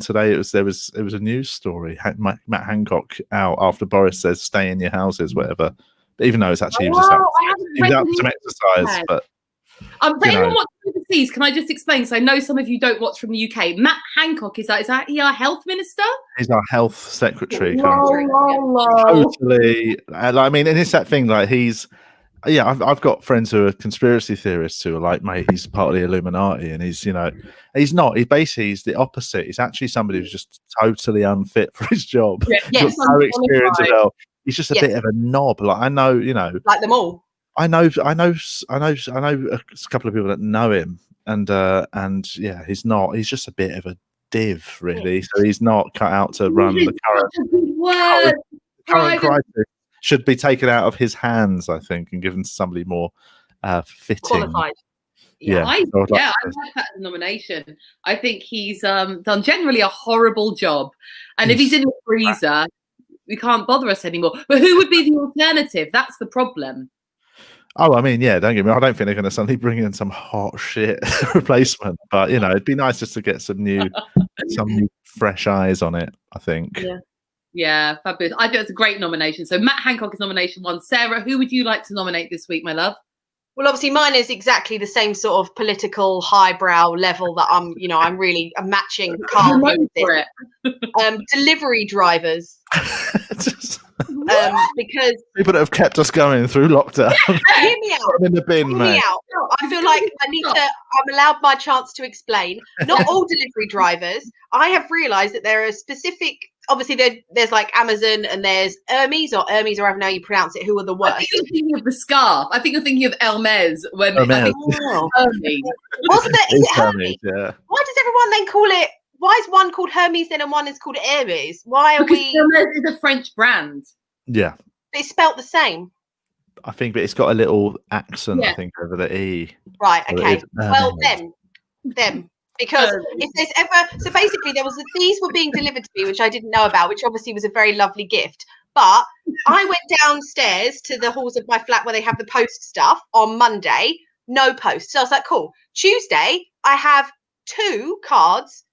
today there was a news story. Matt Hancock out after Boris says stay in your houses, whatever. But even though it's actually he was out for some exercise, but. For anyone watching overseas, can I just explain? So I know some of you don't watch from the UK. Matt Hancock is that he our health minister? He's our health secretary. Totally. And it's that thing. Like I've got friends who are conspiracy theorists who are like, mate, he's part of the Illuminati, and he's not. He's the opposite. He's actually somebody who's just totally unfit for his job. Yes, no experience at all. He's just a bit of a knob. Like I know, like them all. I know a couple of people that know him, and he's not. He's just a bit of a div, really. So he's not cut out to run the current crisis. Should be taken out of his hands, I think, and given to somebody more fitting. Qualified. I like that as a nomination. I think he's done generally a horrible job, and if he's in the freezer, we can't bother us anymore. But who would be the alternative? That's the problem. Oh, don't get me wrong. I don't think they're going to suddenly bring in some hot shit replacement, but it'd be nice just to get some new fresh eyes on it. I think. Yeah, fabulous. I think it's a great nomination. So Matt Hancock is nomination 1. Sarah, who would you like to nominate this week, my love? Well, obviously, mine is exactly the same sort of political highbrow level that I'm matching Carl with this. Delivery drivers. Because people that have kept us going through lockdown. Hear me out. In the bin, mate. I feel like I'm allowed my chance to explain. Not all delivery drivers. I have realised that there are specific. Obviously, there's like Amazon and there's Hermes or however now you pronounce it, who are the worst. I think you're thinking of the scarf. I think you're thinking of Hermes. Wasn't there? Is it Hermes? Yeah. Why does everyone then call it? Why is one called Hermes then and one is called Hermes? Why are we? Hermes is a French brand. Yeah. It's spelt the same. I think, but it's got a little accent. I think over the E. Right. Okay. Well, them. Because if there's ever, so basically these were being delivered to me, which I didn't know about, which obviously was a very lovely gift. But I went downstairs to the halls of my flat where they have the post stuff on Monday, no post. So I was like, cool. Tuesday, I have two cards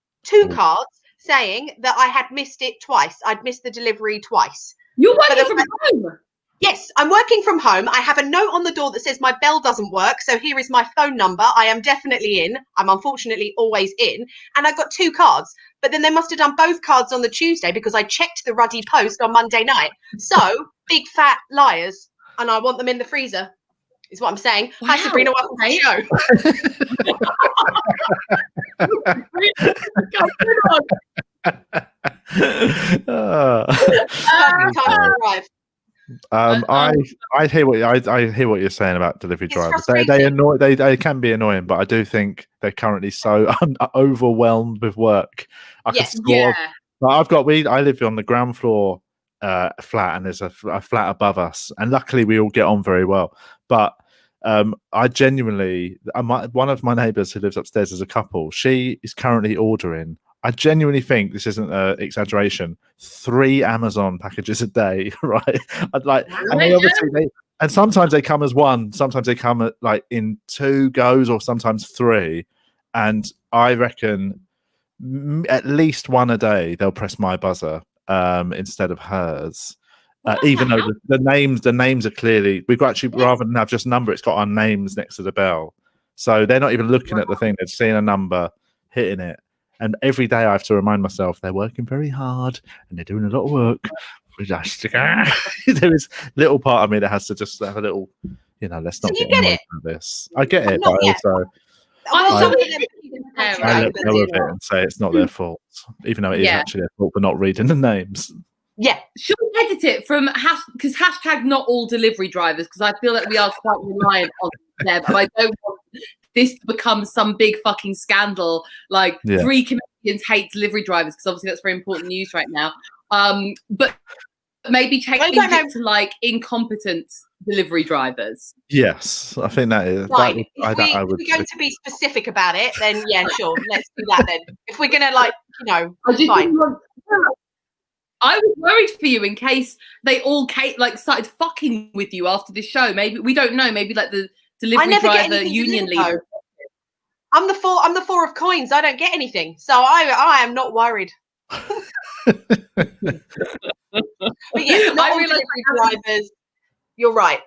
saying that I had missed it twice. I'd missed the delivery twice. You're working from home. Yes, I'm working from home. I have a note on the door that says my bell doesn't work. So here is my phone number. I am definitely in. I'm unfortunately always in. And I got 2 cards. But then they must have done both cards on the Tuesday because I checked the ruddy post on Monday night. So big fat liars. And I want them in the freezer, is what I'm saying. Wow. Hi, Sabrina. Welcome to the show. Time to arrive. I hear what you're saying about delivery drivers. They can be annoying, but I do think they're currently so overwhelmed with work. I live on the ground floor flat, and there's a flat above us, and luckily we all get on very well. But I genuinely, one of my neighbours who lives upstairs as a couple, she is currently ordering. I genuinely think this isn't an exaggeration. 3 Amazon packages a day, right? And sometimes they come as one, sometimes they come at in 2 goes, or sometimes 3. And I reckon at least 1 a day they'll press my buzzer instead of hers. Even though the names are clearly, we've got actually, rather than have just number, it's got our names next to the bell. So they're not even looking at the thing; they're seeing a number, hitting it. And every day I have to remind myself they're working very hard and they're doing a lot of work. There is little part of me that has to just have a little, let's not get annoyed about this. I get it, but I let go of it and say it's not their fault, even though it is actually their fault for not reading the names. Yeah. Should we edit it from because hashtag not all delivery drivers, because I feel that we are quite reliant on them, but I don't want this to become some big fucking scandal. 3 comedians hate delivery drivers, because obviously that's very important news right now. But maybe change it to incompetent delivery drivers. Yes, I think that is. Right. If we're going to be specific about it, then yeah, sure, let's do that then. If we're gonna fine. I was worried for you in case they all started fucking with you after this show. Maybe we don't know. Maybe the delivery driver union leader. I'm the 4 of coins. I don't get anything, so I am not worried. But yeah, not all delivery drivers. You're right.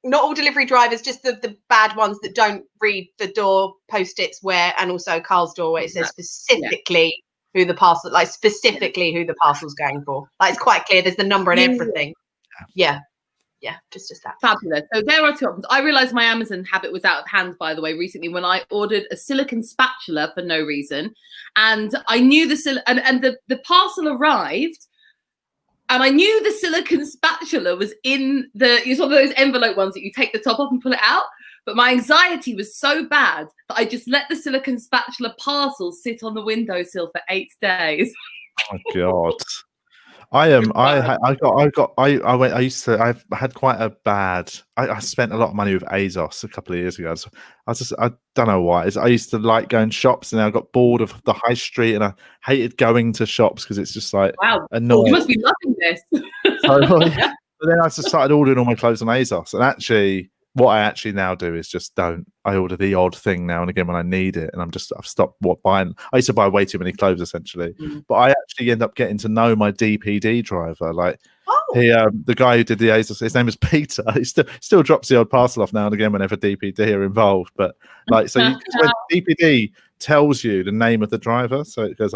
Not all delivery drivers, just the bad ones that don't read the door post-its and also Carl's door where it says specifically who the parcel, who the parcel's going for. It's quite clear. There's the number and everything. Yeah. Just that. Fabulous. So there are 2 options. I realised my Amazon habit was out of hand, by the way, recently when I ordered a silicone spatula for no reason, and I knew the parcel arrived, and I knew the silicone spatula was in it's one of those envelope ones that you take the top off and pull it out. But my anxiety was so bad that I just let the silicone spatula parcel sit on the windowsill for 8 days. Oh my God. I had quite a bad. I spent a lot of money with ASOS a couple of years ago. So I don't know why. I used to like going shops, and I got bored of the high street, and I hated going to shops because it's just annoying. You must be loving this. But then I just started ordering all my clothes on ASOS, and actually, what I actually now do is just I order the odd thing now and again when I need it, and I've stopped buying. I used to buy way too many clothes essentially, but I actually end up getting to know my DPD driver. The guy who did the ASOS, his name is Peter. He still drops the odd parcel off now and again whenever DPD are involved. But when DPD tells you the name of the driver, so it goes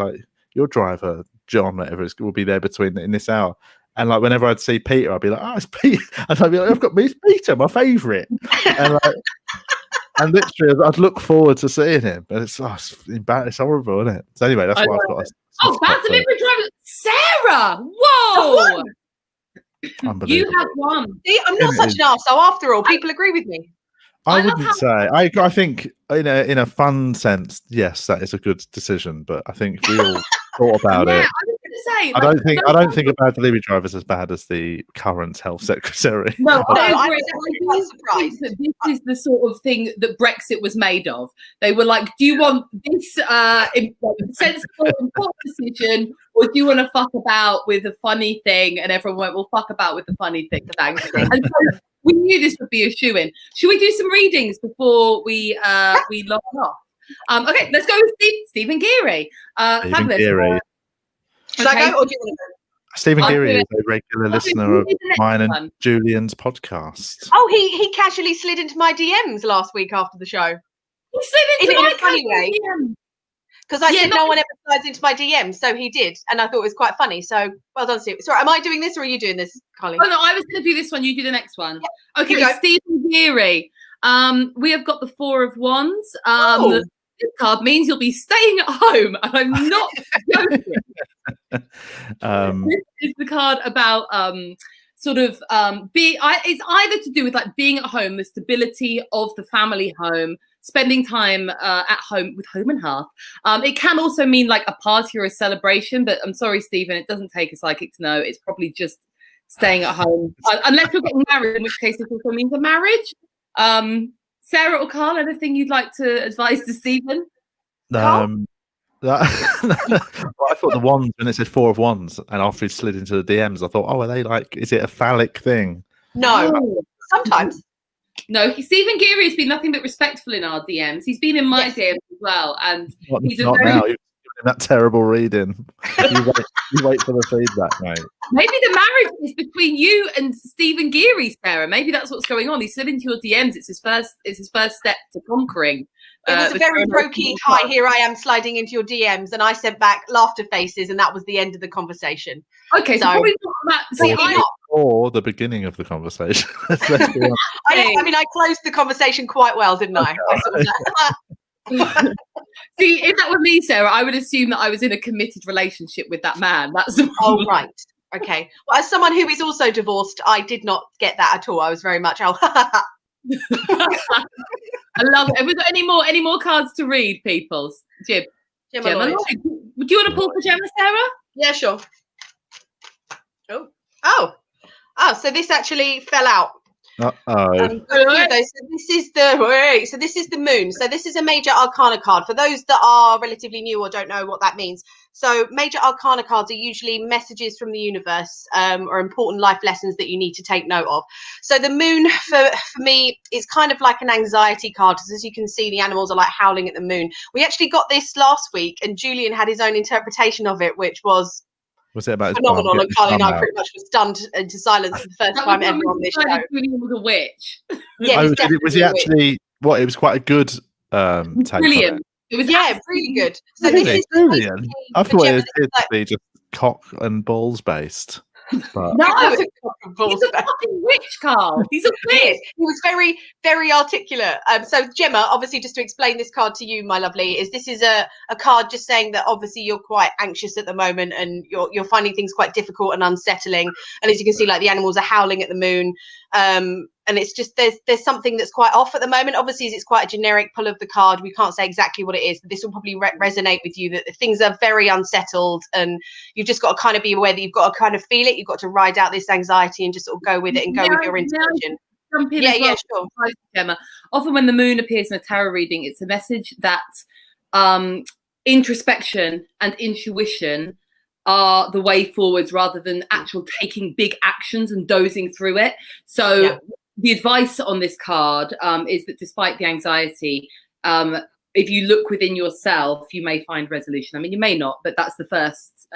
your driver John, whatever, will be there in this hour. And whenever I'd see Peter, I'd be like, "Oh, it's Peter," and I'd be like, "I've got it's Peter, my favourite." And literally, I'd look forward to seeing him, but it's horrible, isn't it? So anyway, that's what I've got. Bad delivery driver, Sarah. Whoa, you have one. See, I'm not such an arsehole after all. People agree with me. I wouldn't say. I think in a fun sense, yes, that is a good decision. But I think if we all thought about it. I don't think a bad delivery driver is as bad as the current health secretary. No, I was quite surprised. This is the sort of thing that Brexit was made of. They were like, do you want this sensible, important decision, or do you want to fuck about with a funny thing? And everyone went, well, fuck about with the funny thing. Thanks. And so we knew this would be a shoo-in. Should we do some readings before we log off? Okay, let's go with Stephen Geary. Stephen Fabulous. Geary. Should I go or do you want to go? Stephen I'll Geary do is it. a regular I'll do listener of the next mine and one. Julian's podcast. Oh, he casually slid into my DMs last week after the show. He slid into In my a funny way. DM. Because I Yeah, said not- no one ever slides into my DMs, so he did, and I thought it was quite funny. So well done, Steve. Sorry, am I doing this or are you doing this, Carly? Oh no, I was going to do this one. You do the next one. Here Okay, we go. Stephen Geary. We have got the Four of Wands. Oh. This card means you'll be staying at home, and I'm not joking. This is the card about it's either to do with like being at home, the stability of the family home, spending time at home with home and hearth. It can also mean like a party or a celebration, but I'm sorry, Stephen, it doesn't take a psychic to know. It's probably just staying at home, unless you're getting married, in which case it also means a marriage. Sarah or Carl, anything you'd like to advise to Stephen? Well, I thought the wands, when it said Four of Wands, and after he slid into the DMs, I thought, oh, are they like, is it a phallic thing? No, sometimes. No, Stephen Geary has been nothing but respectful in our DMs. He's been in my DMs as well, and he's Not now. You've given him that terrible reading. You wait for the feedback, mate. Maybe the marriage is between you and Stephen Geary, Sarah. Maybe that's what's going on. He slid into your DMs. It's his first step to conquering. It was a very brokey, hi, here I am sliding into your DMs, and I sent back laughter faces, and that was the end of the conversation. Okay, so probably not that. See, or the beginning of the conversation. I mean, I closed the conversation quite well, didn't I? See, if that were me, Sarah, I would assume that I was in a committed relationship with that man. That's the oh, right. Okay. Well, as someone who is also divorced, I did not get that at all. I was very much, I love it. Have we got any more cards to read, people? Gemma, do you want to pull for Gemma, Sarah? Yeah, sure. Oh, so this actually fell out. So this is the moon. So this is a major arcana card. For those that are relatively new or don't know what that means. So major arcana cards are usually messages from the universe or important life lessons that you need to take note of. So the moon for me is kind of like an anxiety card, because as you can see, the animals are like howling at the moon. We actually got this last week and Julian had his own interpretation of it, which was it about phenomenal, and Carly and I pretty much were stunned into silence for the first time ever on this show. Julian was a witch. Yeah, was he actually? What? It was quite a good take. Brilliant. It was really good. So really? this is brilliant. I thought it was like, to be just cock and balls based. But no, he's a fucking witch, Carl. He's a witch. He was very, very articulate. So Gemma, obviously, just to explain this card to you, my lovely, is this is a card just saying that obviously you're quite anxious at the moment and you're finding things quite difficult and unsettling. And as you can see, like the animals are howling at the moon. And it's just there's something that's quite off at the moment. Obviously, it's quite a generic pull of the card. We can't say exactly what it is, but this will probably resonate with you, that things are very unsettled and you've just got to kind of be aware that you've got to kind of feel it. You've got to ride out this anxiety and just sort of go with it and go with your intuition. Sure. Gemma. Often when the moon appears in a tarot reading, it's a message that introspection and intuition are the way forwards rather than actual taking big actions and dozing through it. So the advice on this card is that despite the anxiety, if you look within yourself, you may find resolution. I mean, you may not, but that's the first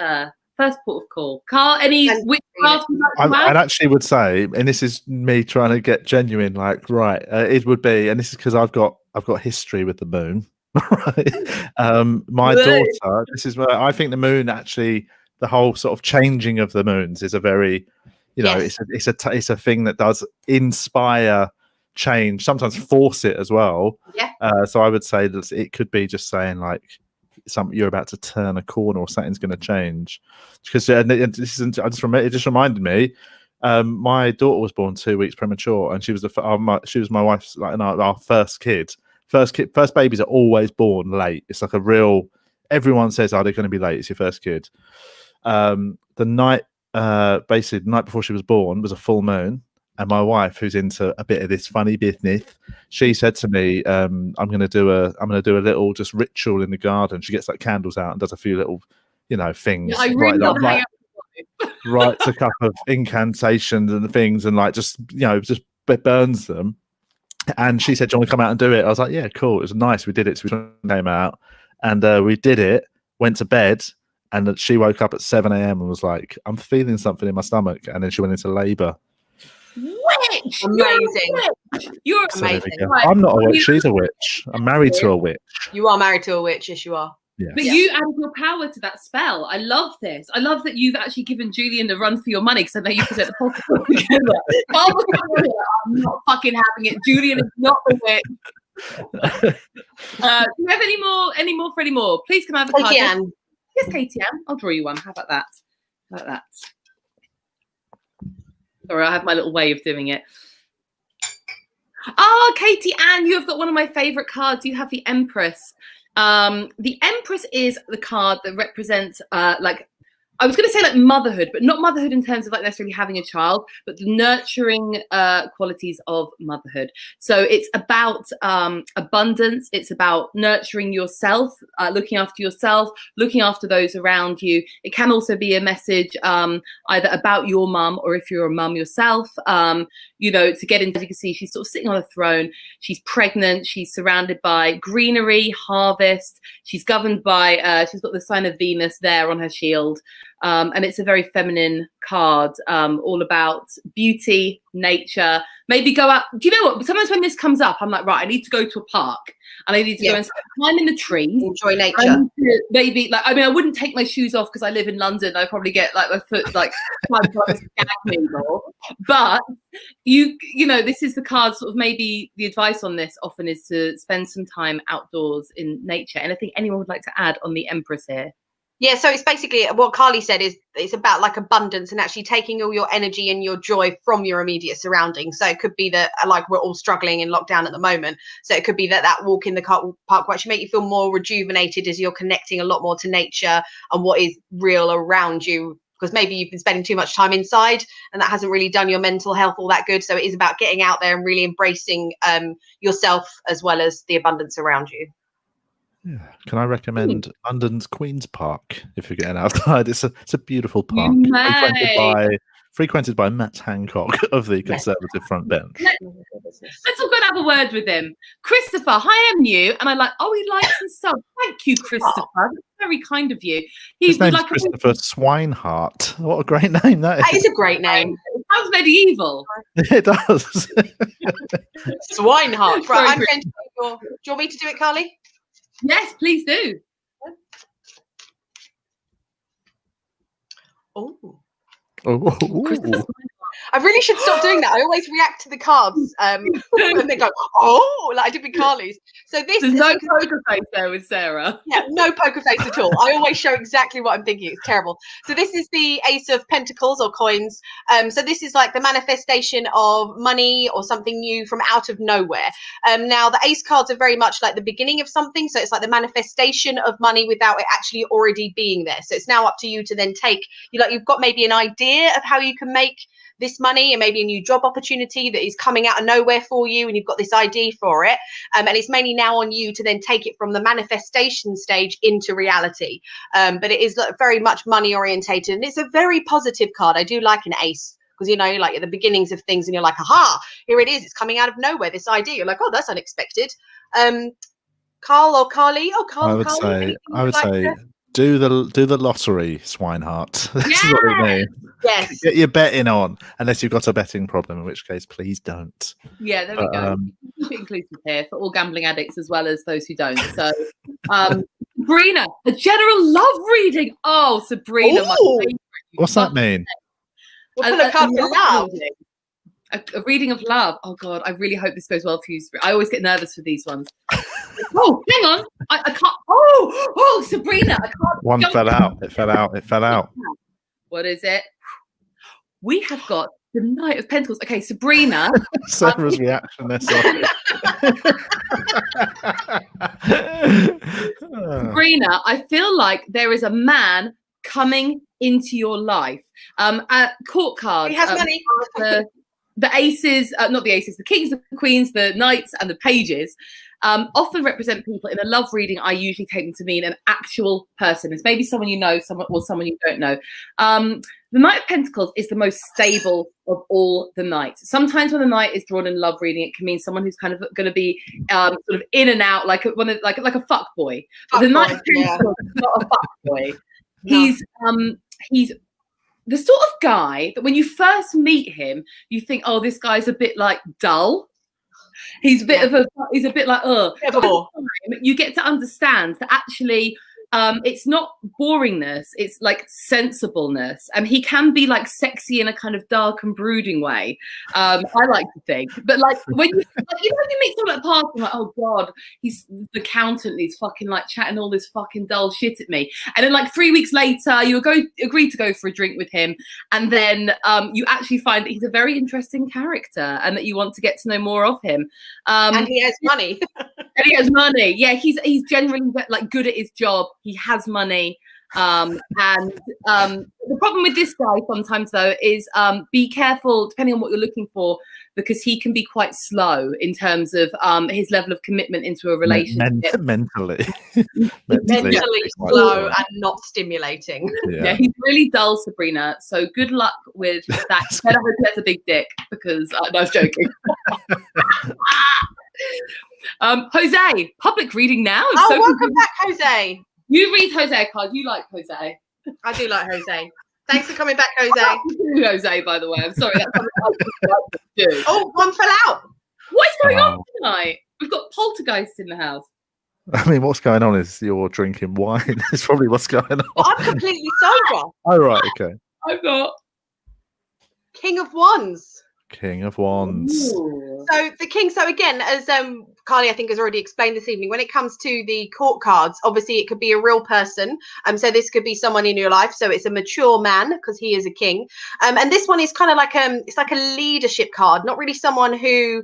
port of call. Carl, I'd actually would say, and this is me trying to get genuine, like, right, it would be, and this is because I've got history with the moon. Right. My daughter, this is where I think the moon actually, the whole sort of changing of the moons is a very, it's a thing that does inspire change, sometimes force it as well. So I would say that it could be just saying like you're about to turn a corner or something's going to change, because it just reminded me, my daughter was born 2 weeks premature, and she was my wife's like our first kid. First babies are always born late. It's like everyone says, they're going to be late, it's your first kid. The night before she was born was a full moon, and my wife, who's into a bit of this funny business, she said to me, I'm going to do a little just ritual in the garden. She gets like candles out and does a few little things. I really writes a couple of incantations and things, and like just burns them. And she said, "Do you want to come out and do it?" I was like, "Yeah, cool." It was nice. We did it. So we came out and we did it. Went to bed, and she woke up at 7 a.m. and was like, "I'm feeling something in my stomach," and then she went into labour. Witch! Amazing. You're So there we amazing. go. Right. I'm not a witch. She's a witch. I'm married to a witch. You are married to a witch, yes, you are. Yeah. But you added your power to that spell. I love this. I love that you've actually given Julian a run for your money because I know you present the podcast together. I'm not fucking having it. Julian is not the witch. Do you have any more for any more? Please come have a card. Katie Ann. Yes, Katie Ann. I'll draw you one. How about that? How about that? Sorry, I have my little way of doing it. Oh, Katie Ann, you have got one of my favorite cards. You have the Empress. The Empress is the card that represents like, I was going to say like motherhood, but not motherhood in terms of like necessarily having a child, but the nurturing qualities of motherhood. So it's about abundance. It's about nurturing yourself, looking after yourself, looking after those around you. It can also be a message either about your mum or if you're a mum yourself, you know, to get into, as you can see, she's sort of sitting on a throne. She's pregnant. She's surrounded by greenery, harvest. She's governed by, she's got the sign of Venus there on her shield. And it's a very feminine card, all about beauty, nature. Maybe go out. Do you know what? Sometimes when this comes up, I'm like, right, I need to go to a park and I need to go and climb in the trees. Enjoy nature. Maybe, like, I mean, I wouldn't take my shoes off because I live in London. I'd probably get like my foot like gag needle. But you know, this is the card. Sort of maybe the advice on this often is to spend some time outdoors in nature. Anything anyone would like to add on the Empress here? Yeah, so it's basically what Carly said is it's about like abundance and actually taking all your energy and your joy from your immediate surroundings. So it could be that like we're all struggling in lockdown at the moment. So it could be that walk in the park will actually make you feel more rejuvenated as you're connecting a lot more to nature and what is real around you. Because maybe you've been spending too much time inside and that hasn't really done your mental health all that good. So it is about getting out there and really embracing yourself as well as the abundance around you. Yeah. Can I recommend London's Queen's Park if you're getting outside? It's a beautiful park frequented by Matt Hancock of the Conservative Front Bench. Let's all go and have a word with him. Christopher, hi, I'm new, and I like. Oh, he likes and sub. Thank you, Christopher. That's very kind of you. His name's like Christopher Swinehart. What a great name that is. That is a great name. It sounds medieval. It does. Swinehart. Right, I'm going to do you want me to do it, Carly? Yes, please do. Oh. Ooh. I really should stop doing that. I always react to the cards and they go, oh, like I did with Carly's. So this There's no poker face there with Sarah. Yeah, no poker face at all. I always show exactly what I'm thinking. It's terrible. So this is the Ace of Pentacles or coins. So this is like the manifestation of money or something new from out of nowhere. Now the Ace cards are very much like the beginning of something. So it's like the manifestation of money without it actually already being there. So it's now up to you to then take, you've got maybe an idea of how you can make this money and maybe a new job opportunity that is coming out of nowhere for you and you've got this idea for it, and it's mainly now on you to then take it from the manifestation stage into reality, but it is very much money orientated and it's a very positive card. I do like an ace because like at the beginnings of things and you're like, aha, here it is, it's coming out of nowhere, this idea, you're like, oh, that's unexpected. Carl or Carly? I would say do the lottery, Swinehart. This is what we mean. Yes. Get your betting on, unless you've got a betting problem, in which case, please don't. Yeah, there we go. Keep it inclusive here for all gambling addicts as well as those who don't. So, Sabrina, a general love reading. Oh, Sabrina, my favorite. What's that mean? We'll pull a card for love. A reading of love. Oh God, I really hope this goes well for you. I always get nervous for these ones. Oh, hang on. I can't. Oh, Sabrina, I can't. One fell out. It fell out. What is it? We have got the Knight of Pentacles. Okay, Sabrina. Sarah's reaction there. Sabrina, I feel like there is a man coming into your life. Court cards. He has money. The aces, not the aces, the kings, the queens, the knights, and the pages often represent people. In a love reading, I usually take them to mean an actual person. It's maybe someone you know, someone you don't know. The Knight of Pentacles is the most stable of all the knights. Sometimes when the knight is drawn in love reading, it can mean someone who's kind of going to be sort of in and out, like a fuck boy. But the Knight of Pentacles is not a fuck boy. He's the sort of guy that when you first meet him, you think, oh, this guy's a bit like dull. He's a bit like, But with time, you get to understand that actually it's not boringness, it's like sensibleness, and he can be like sexy in a kind of dark and brooding way. I like to think, but like when you meet someone at a party, I'm like, oh god, he's the accountant, he's fucking like chatting all this fucking dull shit at me, and then like 3 weeks later you agree to go for a drink with him, and then you actually find that he's a very interesting character and that you want to get to know more of him. And he has money. And he has money. Yeah, he's generally like good at his job. He has money. And the problem with this guy sometimes though is be careful depending on what you're looking for, because he can be quite slow in terms of his level of commitment into a relationship. Mentally slow and not stimulating. Yeah, he's really dull, Sabrina. So good luck with that. Better hope he has a big dick, because no, I was joking. Jose, public reading now. Welcome back, Jose. You read Jose a card. You like Jose. I do like Jose. Thanks for coming back, Jose. Jose, by the way. I'm sorry. That's something I like to do. Oh, one fell out. What is going on tonight? We've got poltergeists in the house. I mean, what's going on is you're drinking wine. That's probably what's going on. I'm completely sober. Oh, right. Okay. I've got King of Wands. King of Wands. Ooh. So the king. So again, as Carly, I think, has already explained this evening, when it comes to the court cards, obviously it could be a real person. So this could be someone in your life. So it's a mature man because he is a king. And this one is kind of like it's like a leadership card, not really someone who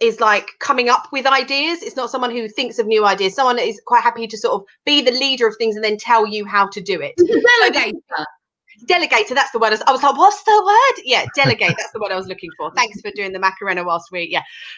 is like coming up with ideas. It's not someone who thinks of new ideas. Someone that is quite happy to sort of be the leader of things and then tell you how to do it. Delegator. Delegator, that's the word. I was like, what's the word? Yeah, delegate. That's the word I was looking for. Thanks for doing the Macarena whilst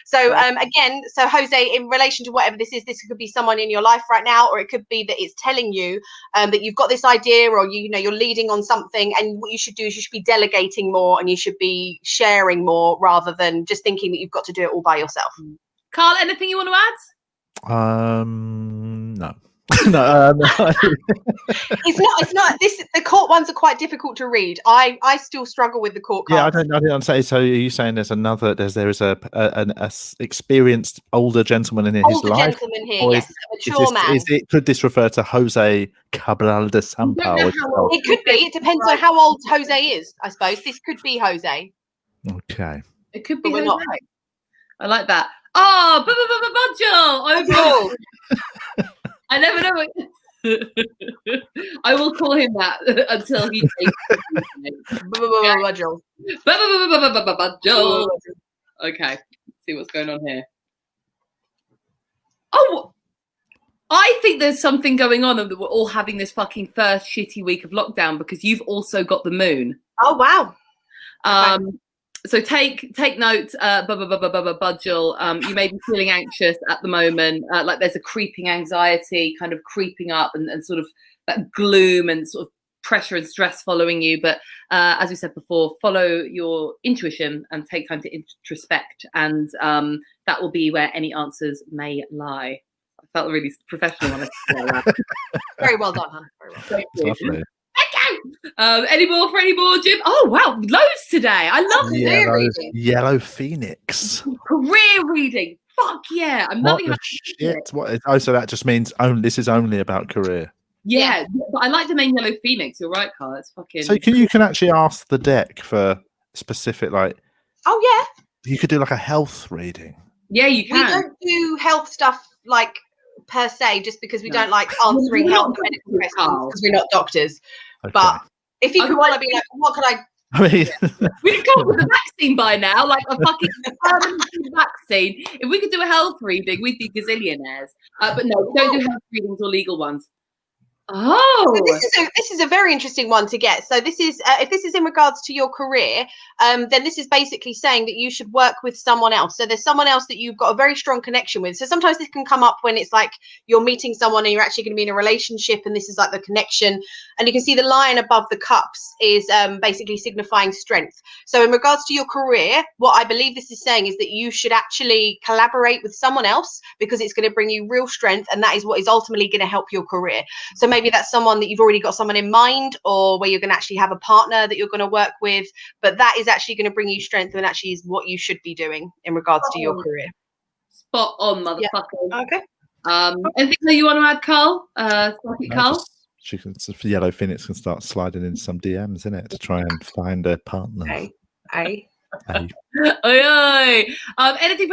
So again, so Jose, in relation to whatever this is, this could be someone in your life right now, or it could be that it's telling you that you've got this idea, or you're leading on something, and what you should do is you should be delegating more and you should be sharing more rather than just thinking that you've got to do it all by yourself. Carl, anything you want to add? No. No, it's not the court ones are quite difficult to read. I still struggle with the court cards. I don't understand. So are you saying there is a experienced older gentleman in his life? Gentleman here, yes, a mature man. Could this refer to Jose Cabral de Sampao? It could be. It depends on how old Jose is, I suppose. This could be Jose. Okay. It could be Jose. I like that. Oh, Budgel! I never know. I will call him that until he takes Budgel. Okay, see what's going on here. Oh, I think there's something going on, and that we're all having this fucking first shitty week of lockdown because you've also got the moon. Oh wow. Okay. So take note, Budgel. You may be feeling anxious at the moment, like there's a creeping anxiety kind of creeping up and sort of that gloom and sort of pressure and stress following you. But as we said before, follow your intuition and take time to introspect, and that will be where any answers may lie. I felt really professional when I said that. Very well done, hon. Very well. Thank you. Lovely. Any more, Jim? Oh wow, loads today. I love career reading. Yellow Phoenix. Career reading. Fuck yeah. I'm loving that. Shit. So that just means this is only about career. Yeah, but I like the name Yellow Phoenix. You're right, Carl. It's fucking. So you can actually ask the deck for specific, like. Oh yeah. You could do like a health reading. Yeah, you can. We don't do health stuff like per se, just because we don't like answering health and medical questions because we're not doctors. Okay. But if you want to be like, what could I mean, we'd come up with a vaccine by now, like a fucking vaccine. If we could do a health reading, we'd be gazillionaires. But no, we don't do health readings or legal ones. Oh, So this is a very interesting one to get. So this is if this is in regards to your career, then this is basically saying that you should work with someone else. So there's someone else that you've got a very strong connection with. So sometimes this can come up when it's like you're meeting someone and you're actually going to be in a relationship, and this is like the connection. And you can see the lion above the cups is basically signifying strength. So in regards to your career, what I believe this is saying is that you should actually collaborate with someone else, because it's going to bring you real strength, and that is what is ultimately going to help your career. So maybe that's someone that you've already got someone in mind, or where you're going to actually have a partner that you're going to work with, but that is actually going to bring you strength, and actually is what you should be doing in regards to your career. Spot on, motherfucker. Okay. Anything that you want to add, Carl? Carl? Yellow Phoenix can start sliding in some DMs, isn't it, to try and find a partner. Aye. Anything for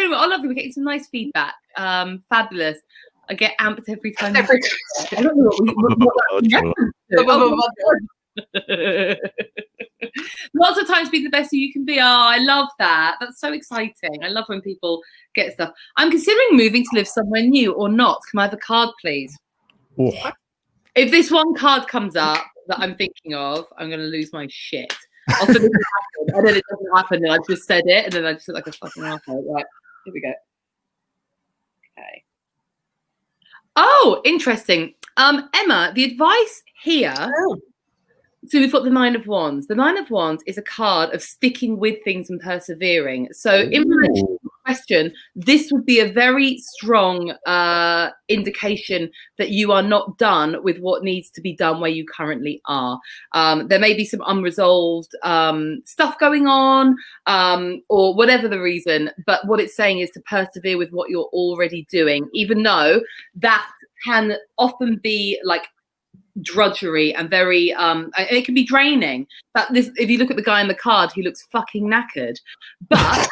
anyone? Oh, lovely. We're getting some nice feedback. Fabulous. I get amped every time. I don't know Lots of times be the best you can be. Oh, I love that. That's so exciting. I love when people get stuff. I'm considering moving to live somewhere new or not. Can I have a card, please? Oh. If this one card comes up that I'm thinking of, I'm going to lose my shit. Also, this happen, and then it doesn't happen, and I just said it, and then I just look like a fucking asshole. Right, here we go. Okay. Oh, interesting. Emma, the advice here. Oh. So we've got the Nine of Wands. The Nine of Wands is a card of sticking with things and persevering. So in relation to the question, this would be a very strong indication that you are not done with what needs to be done where you currently are. There may be some unresolved stuff going on, or whatever the reason, but what it's saying is to persevere with what you're already doing, even though that can often be like drudgery and very it can be draining. But this, if you look at the guy in the card, he looks fucking knackered, but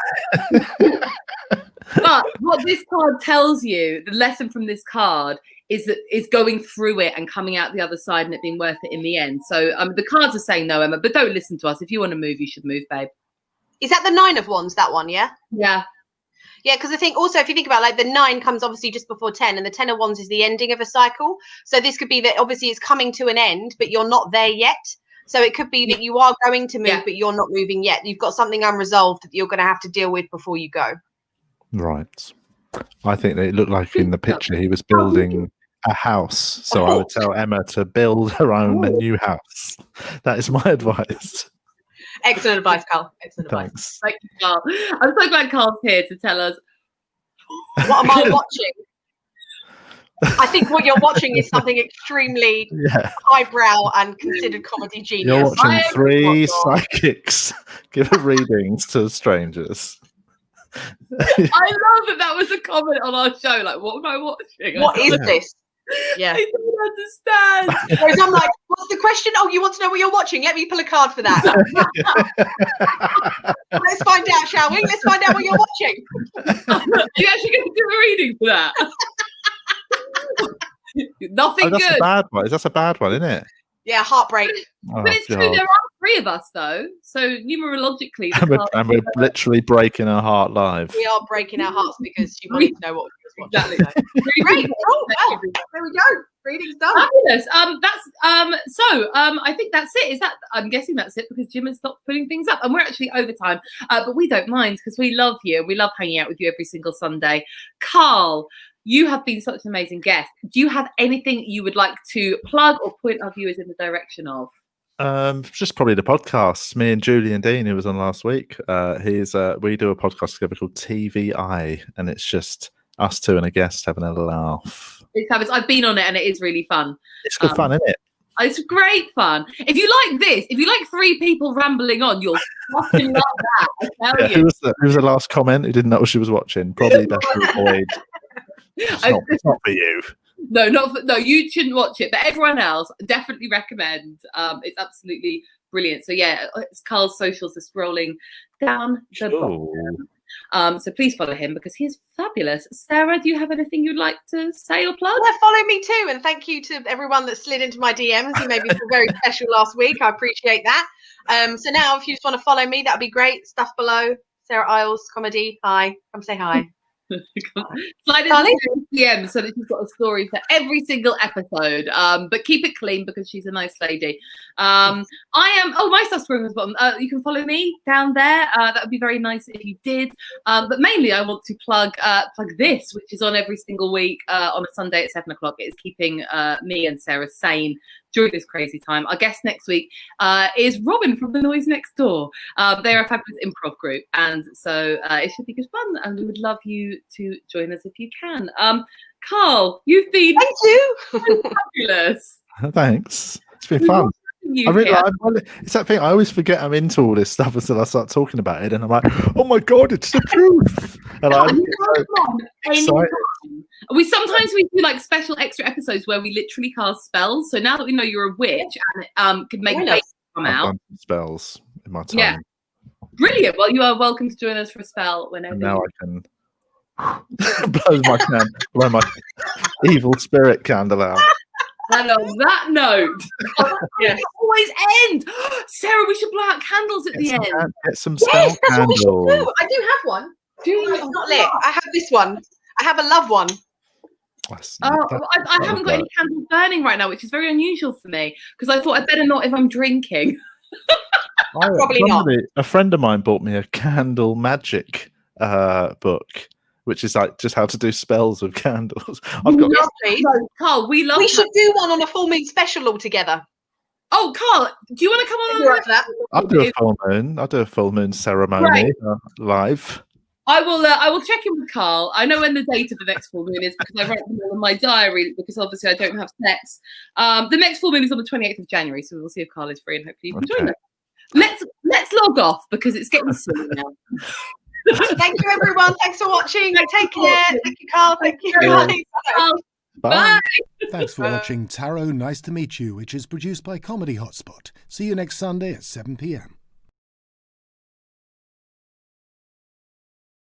but what this card tells you, the lesson from this card, is that it's going through it and coming out the other side and it being worth it in the end. So the cards are saying no, Emma, but don't listen to us. If you want to move, you should move, babe. Is that the Nine of Wands, that one? Yeah, because I think also, if you think about, like, the 9 comes obviously just before 10, and the 10 of Wands is the ending of a cycle. So this could be that obviously it's coming to an end, but you're not there yet. So it could be that you are going to move, but you're not moving yet. You've got something unresolved that you're going to have to deal with before you go. Right. I think it looked like in the picture he was building a house. So I would tell Emma to build her own new house. That is my advice. Excellent advice, Carl. Excellent Thanks. advice. Thank you, Carl. I'm so glad Carl's here to tell us. What am I watching? I think what you're watching is something extremely highbrow and considered comedy genius. You're watching 3 psychics give readings to strangers. I love that was a comment on our show. Like, what am I watching? What is this? Yeah. I don't understand. Whereas I'm like, what's the question? Oh, you want to know what you're watching? Let me pull a card for that. Let's find out, shall we? Let's find out what you're watching. You actually get to do a reading for that. Nothing that's good. A bad one. That's a bad one, isn't it? Yeah, heartbreak. But it's true, there are 3 of us, though. So numerologically, and we're literally breaking our heart live. We are breaking our hearts because she wanted to know what we was watching. Exactly. Great. Oh, well, there we go. Reading's done. Fabulous. I think that's it. Is that? I'm guessing that's it, because Jim has stopped putting things up, and we're actually over time. But we don't mind, because we love you and we love hanging out with you every single Sunday. Carl, you have been such an amazing guest. Do you have anything you would like to plug or point our viewers in the direction of? Just probably the podcast. Me and Julie and Dean, who was on last week. We do a podcast together called TVI, and it's just us 2 and a guest having a laugh. I've been on it, and it is really fun. It's good fun, isn't it? It's great fun. If you like this, if you like 3 people rambling on, you'll fucking love that. I tell you. Who was the last comment who didn't know what she was watching? Probably best to avoid. It's not for you. No, you shouldn't watch it, but everyone else definitely recommend. It's absolutely brilliant. So yeah, it's Carl's socials are scrolling down the bottom. So please follow him, because he is fabulous. Sarah, do you have anything you'd like to say or plug? Yeah, follow me too, and thank you to everyone that slid into my DMs. You made me feel very special last week. I appreciate that. So now, if you just want to follow me, that'd be great. Stuff below. Sarah Isles Comedy. Hi, come say hi. Slide into DM so that she's got a story for every single episode. But keep it clean because she's a nice lady. I am. Oh, my stuff's at the bottom. You can follow me down there. That would be very nice if you did. But mainly, I want to plug this, which is on every single week on a Sunday at 7:00. It is keeping me and Sarah sane during this crazy time. Our guest next week is Robin from The Noise Next Door. They're a fabulous improv group, and so it should be good fun, and we would love you to join us if you can. Carl, you've been fabulous. Thanks. It's been fun. It's that thing. I always forget I'm into all this stuff until I start talking about it, and I'm like, "Oh my god, it's the truth!" And we sometimes do like special extra episodes where we literally cast spells. So now that we know you're a witch and could make babies come out, spells in my time. Yeah, brilliant. Well, you are welcome to join us for a spell whenever. And now I can blow my evil spirit candle out. And on that note, always end. Sarah, we should blow out candles at the end. Get some spell candles. What we should do. I do have one. It's not lit. I have this one. I have a love one. I haven't got any candles burning right now, which is very unusual for me because I thought I'd better not if I'm drinking. Probably not. A friend of mine bought me a candle magic book, which is like just how to do spells with candles. Carl, we should do one on a full moon special all together. Oh, Carl, do you want to come on that? I'll do a full moon. I'll do a full moon ceremony live. I will check in with Carl. I know when the date of the next full moon is because I write them all in my diary because obviously I don't have sex. The next full moon is on the 28th of January, so we'll see if Carl is free and hopefully you can join us. Let's log off because it's getting silly now. Thank you, everyone. Thanks for watching. Take care. Thank you, Carl. Thank you, everybody. Bye. Thanks for watching Tarot Nice to Meet You, which is produced by Comedy Hotspot. See you next Sunday at 7 p.m.